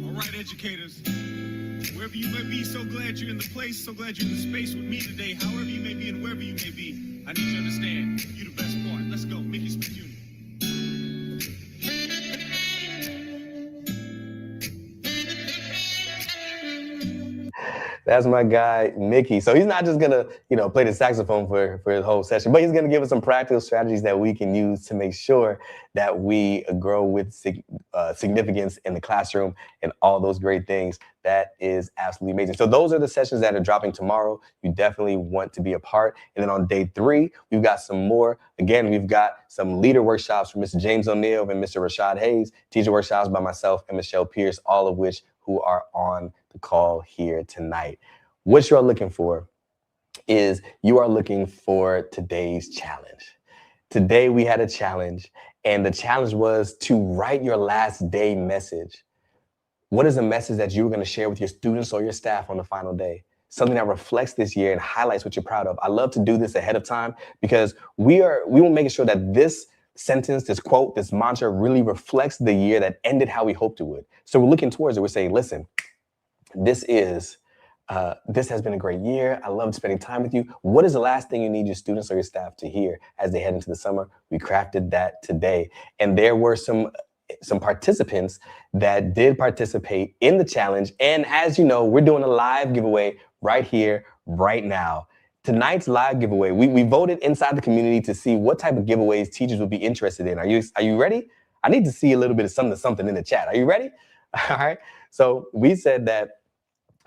All right, educators, wherever you may be, so glad you're in the place, so glad you're in the space with me today. However you may be and wherever you may be, I need you to understand, you're the best part. Let's go, Mickey Smith Jr. That's my guy, Mickey. So he's not just going to, play the saxophone for his whole session, but he's going to give us some practical strategies that we can use to make sure that we grow with significance in the classroom and all those great things. That is absolutely amazing. So those are the sessions that are dropping tomorrow. You definitely want to be a part. And then on day 3, we've got some more. Again, we've got some leader workshops from Mr. James O'Neill and Mr. Rashad Hayes, teacher workshops by myself and Michelle Pierce, all of which who are on the call here tonight. What you're looking for is you are looking for today's challenge. Today we had a challenge, and the challenge was to write your last day message. What is a message that you were going to share with your students or your staff on the final day? Something that reflects this year and highlights what you're proud of. I love to do this ahead of time because we will make sure that this sentence, this quote, this mantra really reflects the year that ended how we hoped it would. So we're looking towards it. We're saying, listen, this has been a great year. I loved spending time with you. What is the last thing you need your students or your staff to hear as they head into the summer? We crafted that today. And there were some participants that did participate in the challenge. And as you know, we're doing a live giveaway right here, right now. Tonight's live giveaway, we voted inside the community to see what type of giveaways teachers would be interested in. Are you ready? I need to see a little bit of something in the chat. Are you ready? All right. So we said that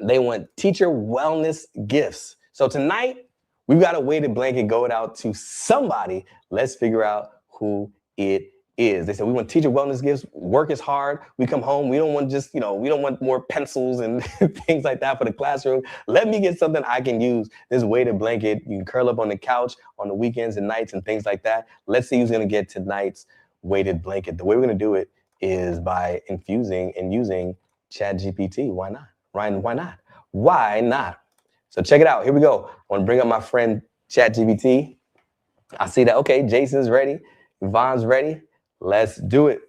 they want teacher wellness gifts. So tonight We've got a weighted blanket going out to somebody. Let's figure out who it is. They said, we want teacher wellness gifts. Work is hard. We come home. We don't want just, we don't want more pencils and things like that for the classroom. Let me get something I can use. This weighted blanket. You can curl up on the couch on the weekends and nights and things like that. Let's see who's going to get tonight's weighted blanket. The way we're going to do it is by infusing and using ChatGPT. Why not? Ryan, why not? Why not? So check it out. Here we go. I want to bring up my friend ChatGPT. I see that. Okay, Jason's ready. Yvonne's ready. Let's do it.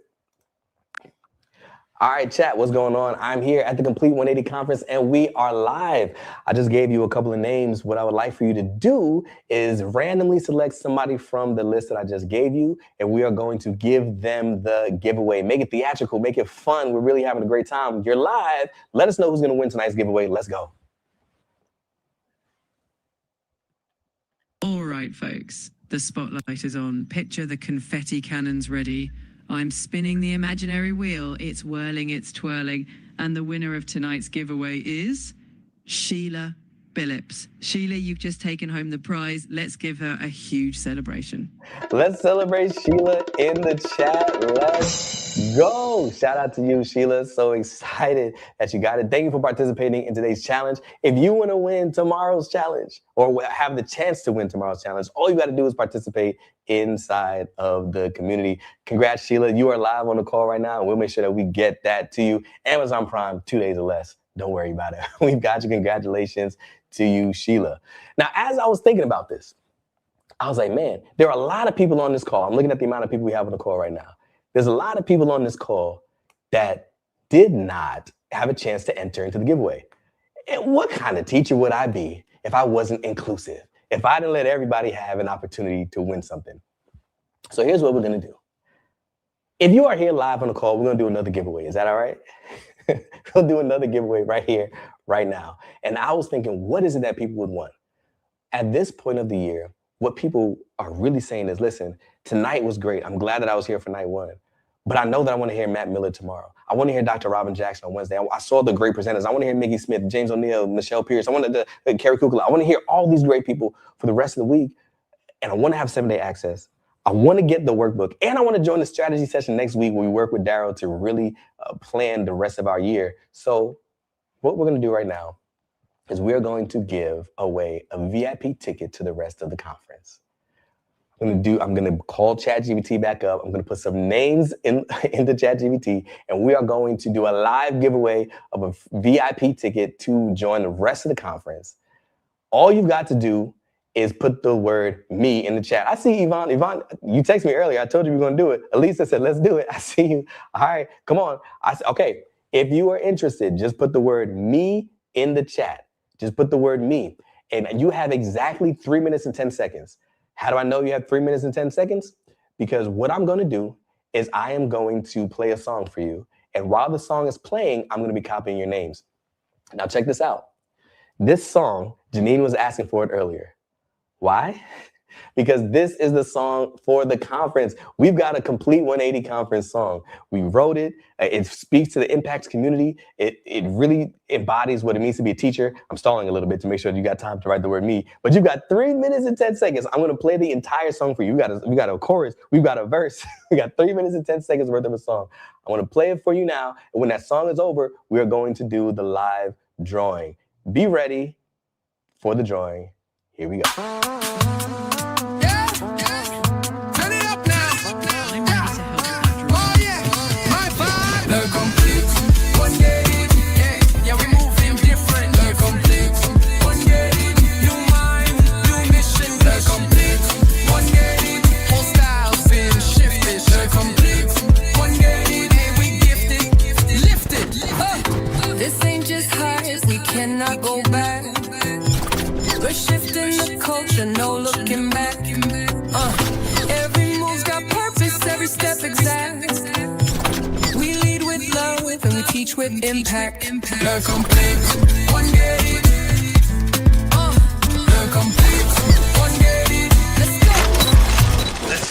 All right, chat, what's going on? I'm here at the Complete 180 Conference, and we are live. I just gave you a couple of names. What I would like for you to do is randomly select somebody from the list that I just gave you, and we are going to give them the giveaway. Make it theatrical, make it fun. We're really having a great time. You're live. Let us know who's going to win tonight's giveaway. Let's go. All right, folks, the spotlight is on. Picture the confetti cannons ready. I'm spinning the imaginary wheel. It's whirling, it's twirling. And the winner of tonight's giveaway is Sheila Billups. Sheila, you've just taken home the prize. Let's give her a huge celebration. Let's celebrate Sheila in the chat. Let's go. Shout out to you, Sheila. So excited that you got it. Thank you for participating in today's challenge. If you want to win tomorrow's challenge or have the chance to win tomorrow's challenge, all you got to do is participate inside of the community. Congrats, Sheila. You are live on the call right now, and we'll make sure that we get that to you. Amazon Prime, 2 days or less. Don't worry about it. We've got you. Congratulations to you, Sheila. Now, as I was thinking about this, I was like, man, there are a lot of people on this call. I'm looking at the amount of people we have on the call right now. There's a lot of people on this call that did not have a chance to enter into the giveaway. And what kind of teacher would I be if I wasn't inclusive? If I didn't let everybody have an opportunity to win something? So here's what we're going to do. If you are here live on the call, we're going to do another giveaway. Is that all right? We'll do another giveaway right here, right now. And I was thinking, what is it that people would want? At this point of the year, what people are really saying is, listen, tonight was great. I'm glad that I was here for night one. But I know that I want to hear Matt Miller tomorrow. I want to hear Dr. Robin Jackson on Wednesday. I saw the great presenters. I want to hear Mickey Smith, James O'Neill, Michelle Pierce. I want to Carrie Kukla. I want to hear all these great people for the rest of the week. And I want to have 7-day access. I want to get the workbook, and I want to join the strategy session next week where we work with Daryl to really plan the rest of our year. So what we're going to do right now is we're going to give away a VIP ticket to the rest of the conference. I'm going to call ChatGPT back up. I'm going to put some names into ChatGPT, and we are going to do a live giveaway of a VIP ticket to join the rest of the conference. All you've got to do is put the word me in the chat. I see Yvonne. Yvonne, you texted me earlier. I told you we were going to do it. Elisa said, let's do it. I see you. All right, come on. I said, okay, if you are interested, just put the word me in the chat. Just put the word me. And you have exactly 3 minutes and 10 seconds. How do I know you have 3 minutes and 10 seconds? Because what I'm going to do is I am going to play a song for you. And while the song is playing, I'm going to be copying your names. Now check this out. This song, Janine was asking for it earlier. Why? Because this is the song for the conference. We've got a complete 180 conference song. We wrote it. It speaks to the Impact community. It really embodies what it means to be a teacher. I'm stalling a little bit to make sure you got time to write the word me. But you've got 3 minutes and 10 seconds. I'm going to play the entire song for you. We got a chorus. We've got a verse. We got 3 minutes and 10 seconds worth of a song. I want to play it for you now. And when that song is over, we are going to do the live drawing. Be ready for the drawing. Here we go. Cannot go back. We're shifting the culture, no looking back. Every move's got purpose, every step exact. We lead with love and we teach with impact. Le complete, 180. Le complete, 180. Let's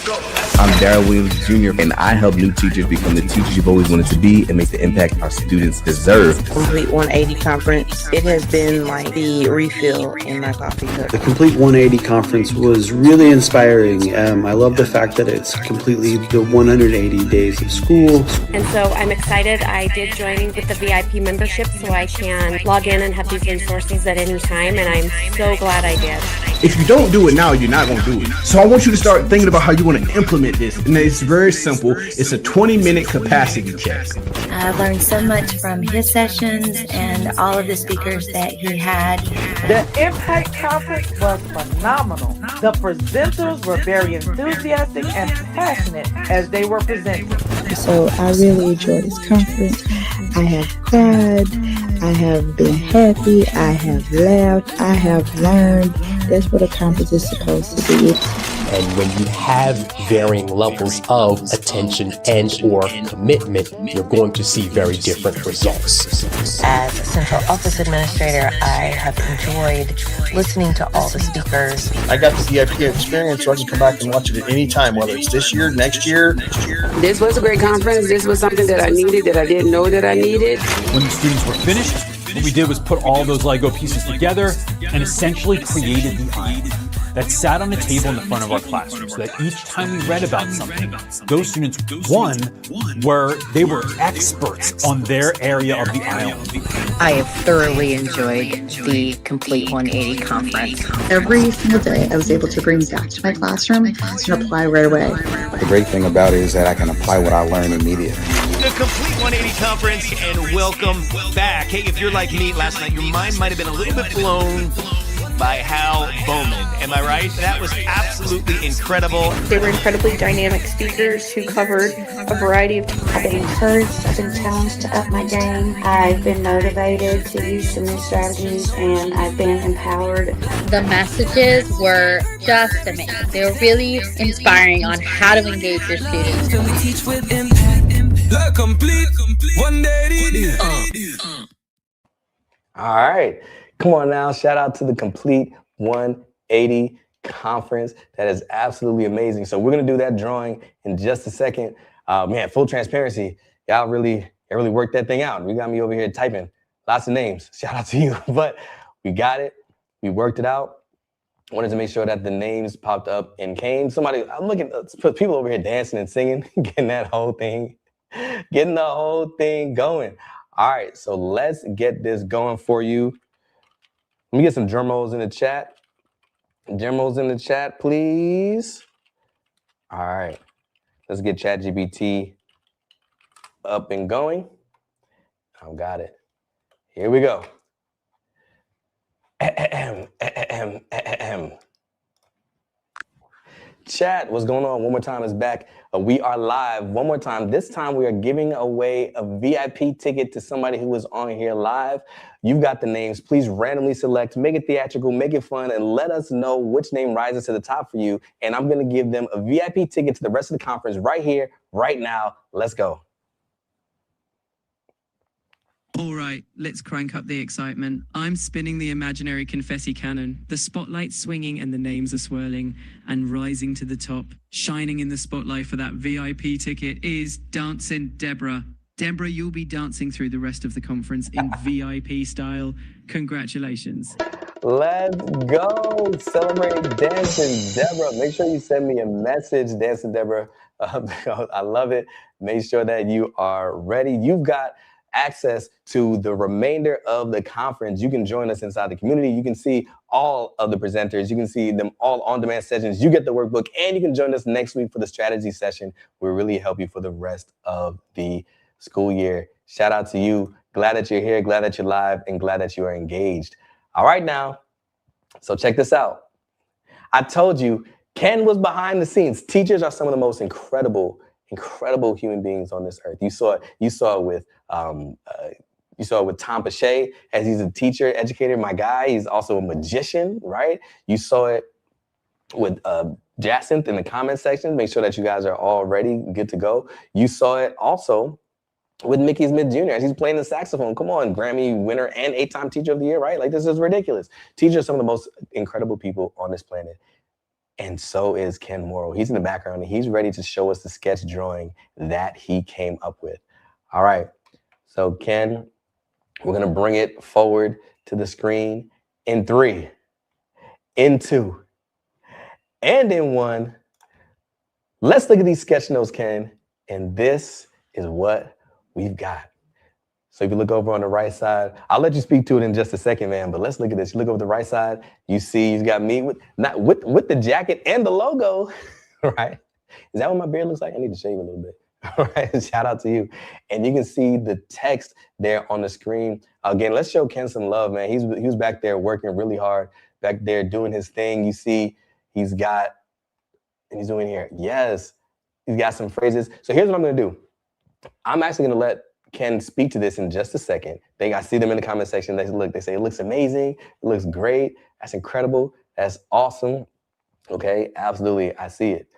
go. Let's go. I'm Daryl Williams Jr., and I help new teachers become the teachers you've always wanted to be and make the impact our students deserve. Complete 180 Conference, it has been like the refill in my coffee cup. The Complete 180 Conference was really inspiring. I love the fact that it's completely the 180 days of school. And so I'm excited. I did join with the VIP membership so I can log in and have these resources at any time, and I'm so glad I did. If you don't do it now, you're not going to do it. So I want you to start thinking about how you want to implement this. And it's very simple. It's a 20-minute capacity check. I've learned so much from his sessions and all of the speakers that he had. The Impact Conference was phenomenal. The presenters were very enthusiastic and passionate as they were presenting. So I really enjoyed this conference. I have cried, I have been happy, I have laughed, I have learned. That's what a conference is supposed to be. And when you have varying levels of attention and or commitment, you're going to see very different results. As a central office administrator, I have enjoyed listening to all the speakers. I got the VIP experience, so I can come back and watch it at any time, whether it's this year, next year. This was a great conference. This was something that I needed, that I didn't know that I needed. When the students were finished, what we did was put all those Lego pieces together and essentially created the island that sat on the table in the front of our classroom, so that each time we read about something, those students, they were experts on their area of the island. I have thoroughly enjoyed the Complete 180 conference. Every single day I was able to bring back to my classroom and apply right away. The great thing about it is that I can apply what I learned immediately. The Complete 180 Conference, and welcome back. Hey, if you're like me last night, your mind might have been a little bit blown by Hal Bowman. Am I right? That was absolutely incredible. They were incredibly dynamic speakers who covered a variety of topics. I've been encouraged, I've been challenged to up my game. I've been motivated to use some new strategies, and I've been empowered. The messages were just amazing. They were really inspiring on how to engage your students. Teach with impact. The Complete 180. All right. Come on now. Shout out to the Complete 180 Conference. That is absolutely amazing. So we're going to do that drawing in just a second. Man, full transparency. Y'all really worked that thing out. We got me over here typing lots of names. Shout out to you. But we got it. We worked it out. I wanted to make sure that the names popped up and came. I'm looking at people over here dancing and singing, getting the whole thing going. All right, so let's get this going for you. Let me get some drum rolls in the chat. Drum rolls in the chat, please. All right, let's get ChatGPT up and going. I've got it. Here we go. Chat, what's going on? One more time, it's back. We are live. One more time. This time we are giving away a VIP ticket to somebody who is on here live. You've got the names. Please randomly select, make it theatrical, make it fun, and let us know which name rises to the top for you. And I'm going to give them a VIP ticket to the rest of the conference right here, right now. Let's go. All right, let's crank up the excitement. I'm spinning the imaginary confetti cannon. The spotlight's swinging and the names are swirling and rising to the top. Shining in the spotlight for that VIP ticket is Dancing Deborah. Deborah, you'll be dancing through the rest of the conference in VIP style. Congratulations. Let's go. Celebrate Dancing Deborah. Make sure you send me a message, Dancing Deborah. I love it. Make sure that you are ready. You've got access to the remainder of the conference. You can join us inside the community. You can see all of the presenters. You can see them all on-demand sessions. You get the workbook, and you can join us next week for the strategy session. We'll really help you for the rest of the school year. Shout out to you. Glad that you're here. Glad that you're live, and glad that you are engaged. All right, now. So check this out. I told you, Ken was behind the scenes. Teachers are some of the most incredible human beings on this earth. You saw it with Tom Pache, as he's a teacher, educator, my guy. He's also a magician, right? You saw it with Jacinth in the comment section. Make sure that you guys are all ready, good to go. You saw it also with Mickey Smith Jr. as he's playing the saxophone. Come on, Grammy winner and 8-time Teacher of the Year, right? Like, this is ridiculous. Teachers are some of the most incredible people on this planet. And so is Ken Morrow. He's in the background and he's ready to show us the sketch drawing that he came up with. All right. So Ken, we're going to bring it forward to the screen in 3, in 2, and in 1. Let's look at these sketch notes, Ken. And this is what we've got. So if you look over on the right side, I'll let you speak to it in just a second, man, but let's look at this. You look over the right side, you see you've got me with the jacket and the logo, right? Is that what my beard looks like? I need to shave a little bit. All right, shout out to you. And you can see the text there on the screen. Again, let's show Ken some love, man. He was back there working really hard, back there doing his thing. You see he's got, and he's doing here, yes, he's got some phrases. So here's what I'm gonna do. I'm actually gonna let Ken speak to this in just a second. I see them in the comment section. They say, it looks amazing. It looks great. That's incredible. That's awesome. Okay, absolutely. I see it.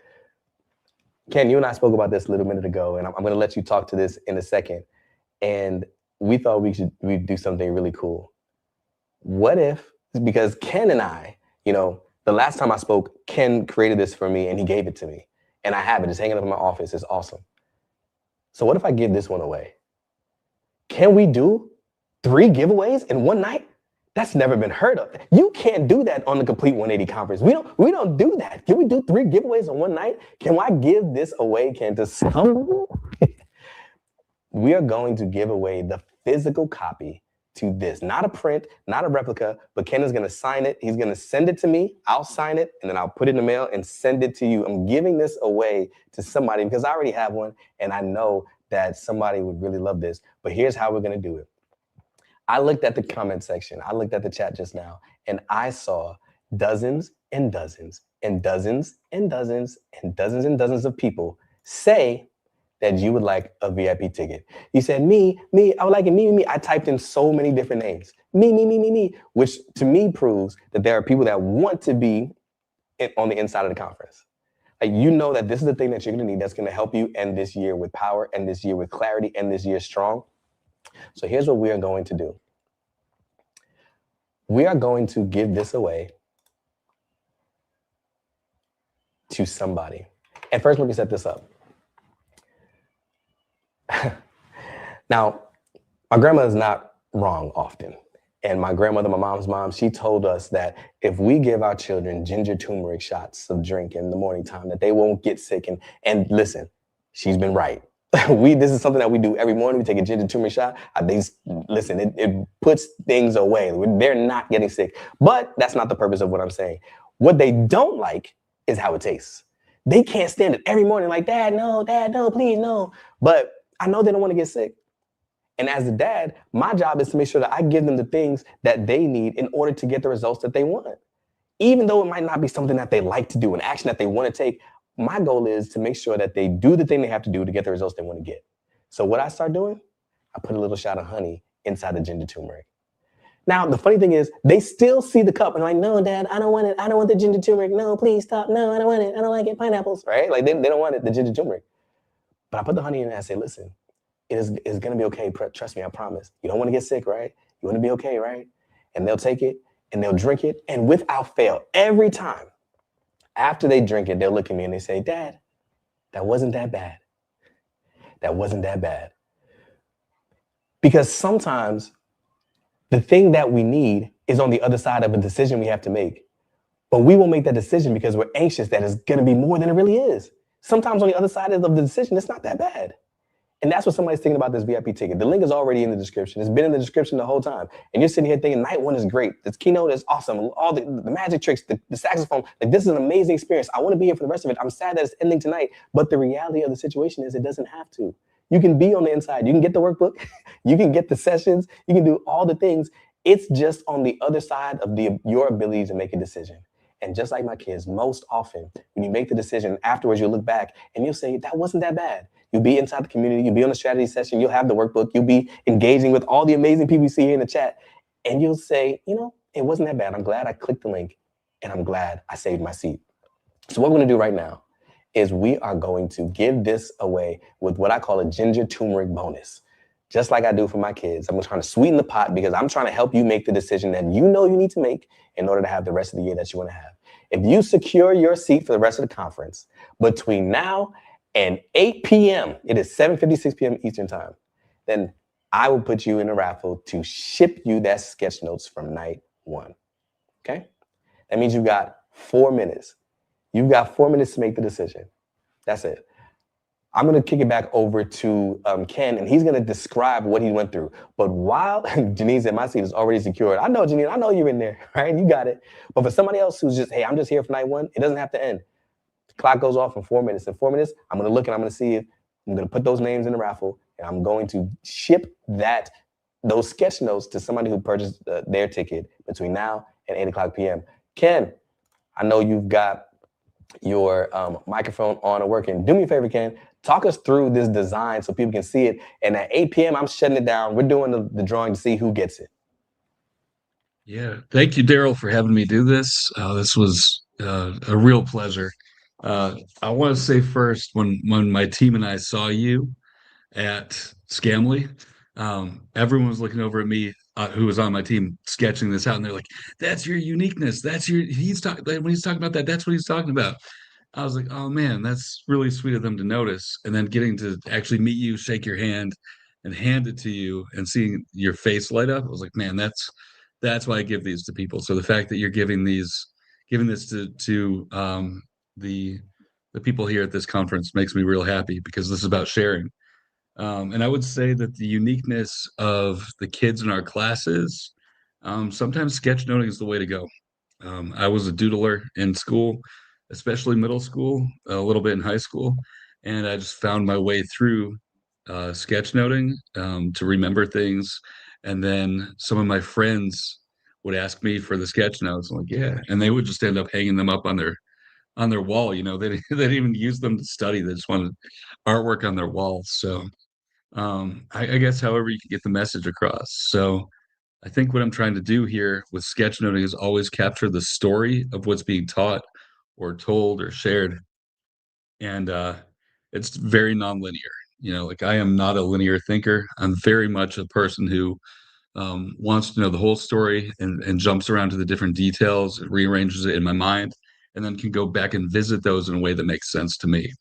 Ken, you and I spoke about this a little minute ago, and I'm going to let you talk to this in a second. And we thought we'd do something really cool. What if, because Ken and I, the last time I spoke, Ken created this for me and he gave it to me. And I have it. It's hanging up in my office. It's awesome. So what if I give this one away? Can we do 3 giveaways in one night? That's never been heard of. You can't do that on the Complete 180 conference. We don't do that. Can we do 3 giveaways in one night? Can I give this away, Ken, to someone? We are going to give away the physical copy to this. Not a print, not a replica, but Ken is going to sign it. He's going to send it to me. I'll sign it, and then I'll put it in the mail and send it to you. I'm giving this away to somebody because I already have one, and I know that somebody would really love this. But here's how we're going to do it. I looked at the comment section. I looked at the chat just now, and I saw dozens and dozens and dozens and dozens and dozens and dozens of people say that you would like a VIP ticket. You said, me, I would like it, me. I typed in so many different names. Me, which to me proves that there are people that want to be on the inside of the conference. Like, you know that this is the thing that you're going to need that's going to help you end this year with power, end this year with clarity, end this year strong. So here's what we are going to do. We are going to give this away to somebody. And first, let me set this up. Now, my grandma is not wrong often. And my grandmother, my mom's mom, she told us that if we give our children ginger turmeric shots of drink in the morning time, that they won't get sick. And listen, she's been right. This is something that we do every morning. We take a ginger turmeric shot. It puts things away. They're not getting sick. But that's not the purpose of what I'm saying. What they don't like is how it tastes. They can't stand it every morning like, Dad, no, please, no. But I know they don't want to get sick. And as a dad, my job is to make sure that I give them the things that they need in order to get the results that they want. Even though it might not be something that they like to do, an action that they want to take, my goal is to make sure that they do the thing they have to do to get the results they want to get. So what I start doing, I put a little shot of honey inside the ginger turmeric. Now, the funny thing is, they still see the cup and like, no, Dad, I don't want it. I don't want the ginger turmeric. No, please stop. No, I don't want it. I don't like it. Pineapples, right? Like they don't want it, the ginger turmeric. But I put the honey in and I say, listen, it's going to be okay. Trust me, I promise. You don't want to get sick, right? You want to be okay, right? And they'll take it and they'll drink it. And without fail, every time after they drink it, they'll look at me and they say, Dad, that wasn't that bad. That wasn't that bad. Because sometimes the thing that we need is on the other side of a decision we have to make. But we won't make that decision because we're anxious that it's going to be more than it really is. Sometimes on the other side of the decision, it's not that bad. And that's what somebody's thinking about this VIP ticket. The link is already in the description. It's been in the description the whole time. And you're sitting here thinking, night one is great. This keynote is awesome. All the magic tricks, the saxophone, like this is an amazing experience. I want to be here for the rest of it. I'm sad that it's ending tonight. But the reality of the situation is it doesn't have to. You can be on the inside. You can get the workbook. You can get the sessions. You can do all the things. It's just on the other side of your ability to make a decision. And just like my kids, most often when you make the decision, afterwards you'll look back and you'll say, that wasn't that bad. You'll be inside the community. You'll be on the strategy session. You'll have the workbook. You'll be engaging with all the amazing people you see here in the chat. And you'll say, it wasn't that bad. I'm glad I clicked the link and I'm glad I saved my seat. So what we're going to do right now is we are going to give this away with what I call a ginger turmeric bonus. Just like I do for my kids. I'm trying to sweeten the pot because I'm trying to help you make the decision that you know you need to make in order to have the rest of the year that you want to have. If you secure your seat for the rest of the conference between now and 8 p.m., it is 7:56 p.m. Eastern time, then I will put you in a raffle to ship you that sketch notes from night one. Okay? That means you got 4 minutes. You've got 4 minutes to make the decision. That's it. I'm going to kick it back over to Ken, and he's going to describe what he went through. But while Janine said my seat is already secured, I know, Janine, I know you're in there, right? You got it. But for somebody else who's just, hey, I'm just here for night one, it doesn't have to end. The clock goes off in 4 minutes. In 4 minutes, I'm going to look and I'm going to see if I'm going to put those names in the raffle, and I'm going to ship those sketch notes to somebody who purchased their ticket between now and 8 o'clock p.m. Ken, I know you've got your microphone on and working. Do me a favor, Ken. Talk us through this design so people can see it. And at 8 p.m., I'm shutting it down. We're doing the drawing to see who gets it. Yeah. Thank you, Daryl, for having me do this. This was a real pleasure. I want to say first, when my team and I saw you at Scamly, everyone was looking over at me who was on my team sketching this out, and they're like, that's your uniqueness. When he's talking about that, that's what he's talking about. I was like, oh man, that's really sweet of them to notice. And then getting to actually meet you, shake your hand, and hand it to you, and seeing your face light up, I was like, man, that's why I give these to people. So the fact that you're giving this to the people here at this conference makes me real happy, because this is about sharing. And I would say that the uniqueness of the kids in our classes, sometimes sketchnoting is the way to go. I was a doodler in school, especially middle school, a little bit in high school, and I just found my way through sketchnoting to remember things. And then some of my friends would ask me for the sketch notes. I'm like, yeah, and they would just end up hanging them up on their wall. They didn't even use them to study. They just wanted artwork on their walls. So I guess however you can get the message across. So I think what I'm trying to do here with sketchnoting is always capture the story of what's being taught or told or shared. And it's very nonlinear. Like, I am not a linear thinker. I'm very much a person who wants to know the whole story and jumps around to the different details, rearranges it in my mind, and then can go back and visit those in a way that makes sense to me.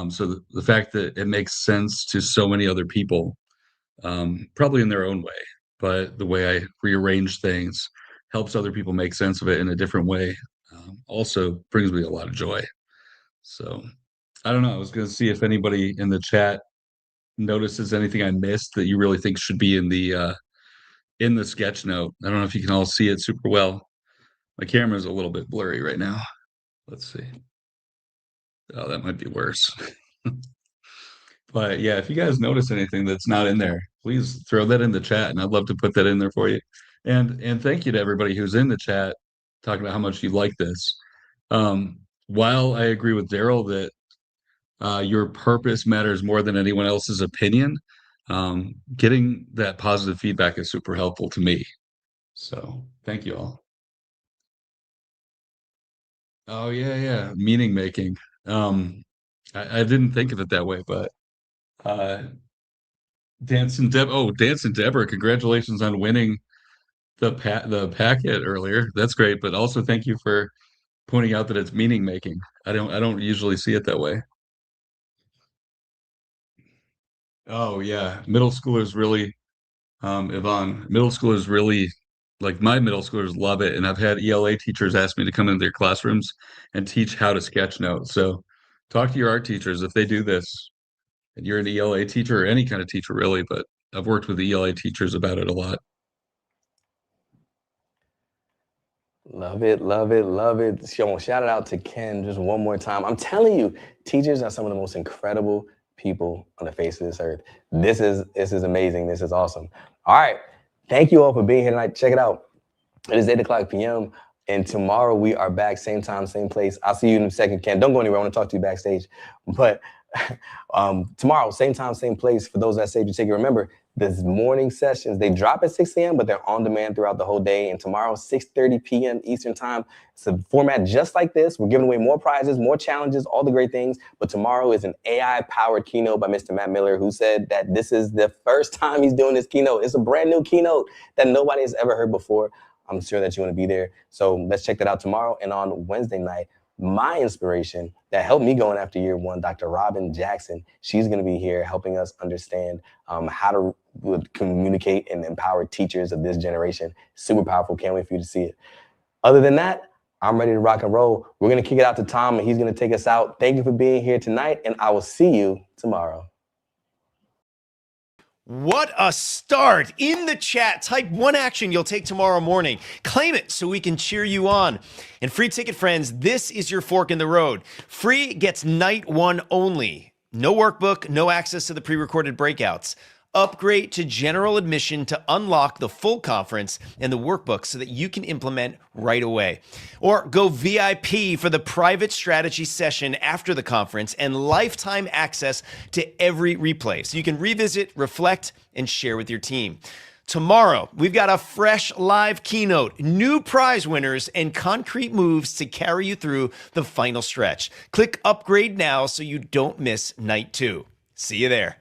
So the fact that it makes sense to so many other people, probably in their own way, but the way I rearrange things helps other people make sense of it in a different way, also brings me a lot of joy. So I don't know. I was going to see if anybody in the chat notices anything I missed that you really think should be in the sketch note. I don't know if you can all see it super well. My camera's a little bit blurry right now. Let's see. Oh, that might be worse. But yeah, if you guys notice anything that's not in there, please throw that in the chat, and I'd love to put that in there for you. And thank you to everybody who's in the chat talking about how much you like this. While I agree with Daryl that your purpose matters more than anyone else's opinion, getting that positive feedback is super helpful to me. So thank you all. Oh yeah, meaning making. I didn't think of it that way, but Dance and Deborah, congratulations on winning the packet earlier. That's great, but also thank you for pointing out that it's meaning making. I don't usually see it that way. Oh yeah, middle schoolers really, Yvonne, middle schoolers really, like, my middle schoolers love it, and I've had ELA teachers ask me to come into their classrooms and teach how to sketch note. So talk to your art teachers if they do this. And you're an ELA teacher or any kind of teacher really, but I've worked with the ELA teachers about it a lot. Love it, love it, love it. Shout it out to Ken just one more time. I'm telling you, teachers are some of the most incredible people on the face of this earth. This is amazing. This is awesome. All right. Thank you all for being here tonight. Check it out. It is 8 o'clock p.m. And tomorrow we are back, same time, same place. I'll see you in a second, Ken. Don't go anywhere. I want to talk to you backstage. But tomorrow, same time, same place. For those that saved your ticket, remember, this morning sessions, they drop at 6 a.m., but they're on demand throughout the whole day. And tomorrow, 6:30 p.m. Eastern time. It's a format just like this. We're giving away more prizes, more challenges, all the great things. But tomorrow is an AI-powered keynote by Mr. Matt Miller, who said that this is the first time he's doing this keynote. It's a brand new keynote that nobody has ever heard before. I'm sure that you want to be there. So let's check that out tomorrow. And on Wednesday night, my inspiration that helped me going after year one, Dr. Robin Jackson, she's going to be here helping us understand how to communicate and empower teachers of this generation. Super powerful. Can't wait for you to see it. Other than that, I'm ready to rock and roll. We're going to kick it out to Tom, and he's going to take us out. Thank you for being here tonight, and I will see you tomorrow. What a start. In the chat, type one action you'll take tomorrow morning. Claim it so we can cheer you on. And free ticket friends, this is your fork in the road. Free gets night one only. No workbook, no access to the pre-recorded breakouts. Upgrade to general admission to unlock the full conference and the workbook so that you can implement right away. Or go VIP for the private strategy session after the conference and lifetime access to every replay so you can revisit, reflect, and share with your team. Tomorrow, we've got a fresh live keynote, new prize winners, and concrete moves to carry you through the final stretch. Click upgrade now so you don't miss night 2. See you there.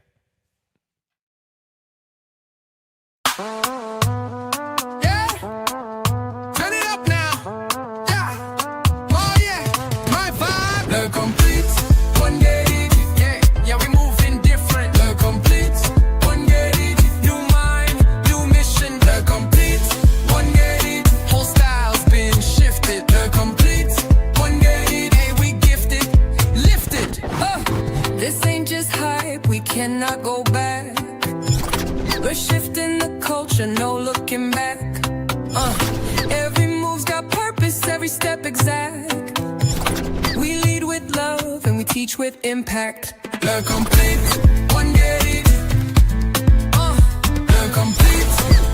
Cannot go back. We're shifting the culture, no looking back. Every move's got purpose, every step exact. We lead with love and we teach with impact. Le complete, one get it. Le complete,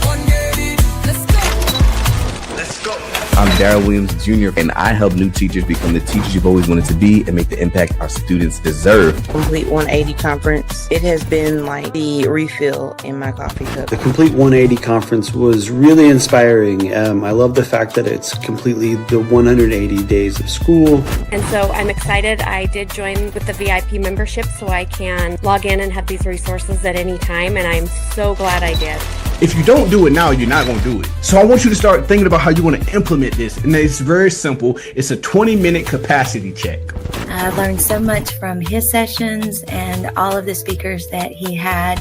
one get it. Let's go. Let's go. I'm Daryl Williams, Jr., and I help new teachers become the teachers you've always wanted to be and make the impact our students deserve. Complete 180 conference. It has been like the refill in my coffee cup. The Complete 180 conference was really inspiring. I love the fact that it's completely the 180 days of school. And so I'm excited. I did join with the VIP membership so I can log in and have these resources at any time, and I'm so glad I did. If you don't do it now, you're not going to do it. So I want you to start thinking about how you want to implement this. And it's very simple. It's a 20-minute capacity check. I learned so much from his sessions and all of the speakers that he had.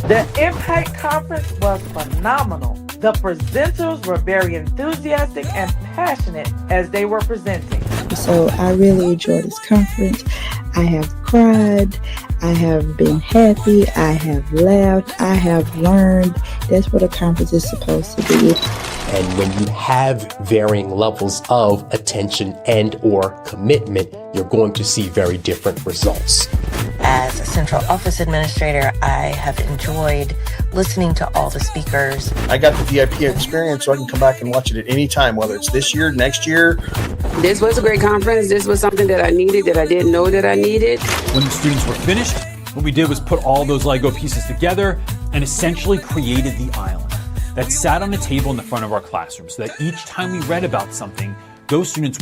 The Impact Conference was phenomenal. The presenters were very enthusiastic and passionate as they were presenting. So I really enjoyed this conference. I have cried. I have been happy. I have laughed. I have learned. That's what a conference is supposed to be. And when you have varying levels of attention and or commitment, you're going to see very different results. As a central office administrator, I have enjoyed listening to all the speakers. I got the VIP experience, so I can come back and watch it at any time, whether it's this year, next year. This was a great conference. This was something that I needed that I didn't know that I needed. When the students were finished, what we did was put all those Lego pieces together and essentially created the island that sat on a table in the front of our classroom so that each time we read about something, those students,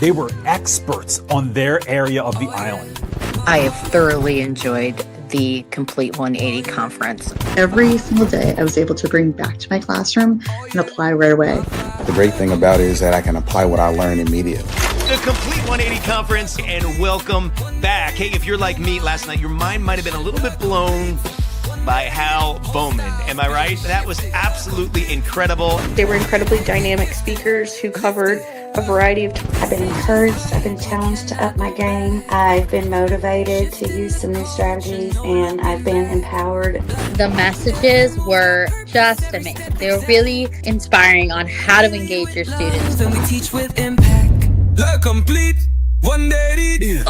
they were experts on their area of the island. I have thoroughly enjoyed the Complete 180 conference. Every single day, I was able to bring back to my classroom and apply right away. The great thing about it is that I can apply what I learned immediately. The Complete 180 Conference, and welcome back. Hey, if you're like me last night, your mind might have been a little bit blown by Hal Bowman. Am I right? That was absolutely incredible. They were incredibly dynamic speakers who covered a variety of I've been encouraged, I've been challenged to up my game. I've been motivated to use some new strategies, and I've been empowered. The messages were just amazing. They were really inspiring on how to engage your students. And we teach with impact. The Complete 180.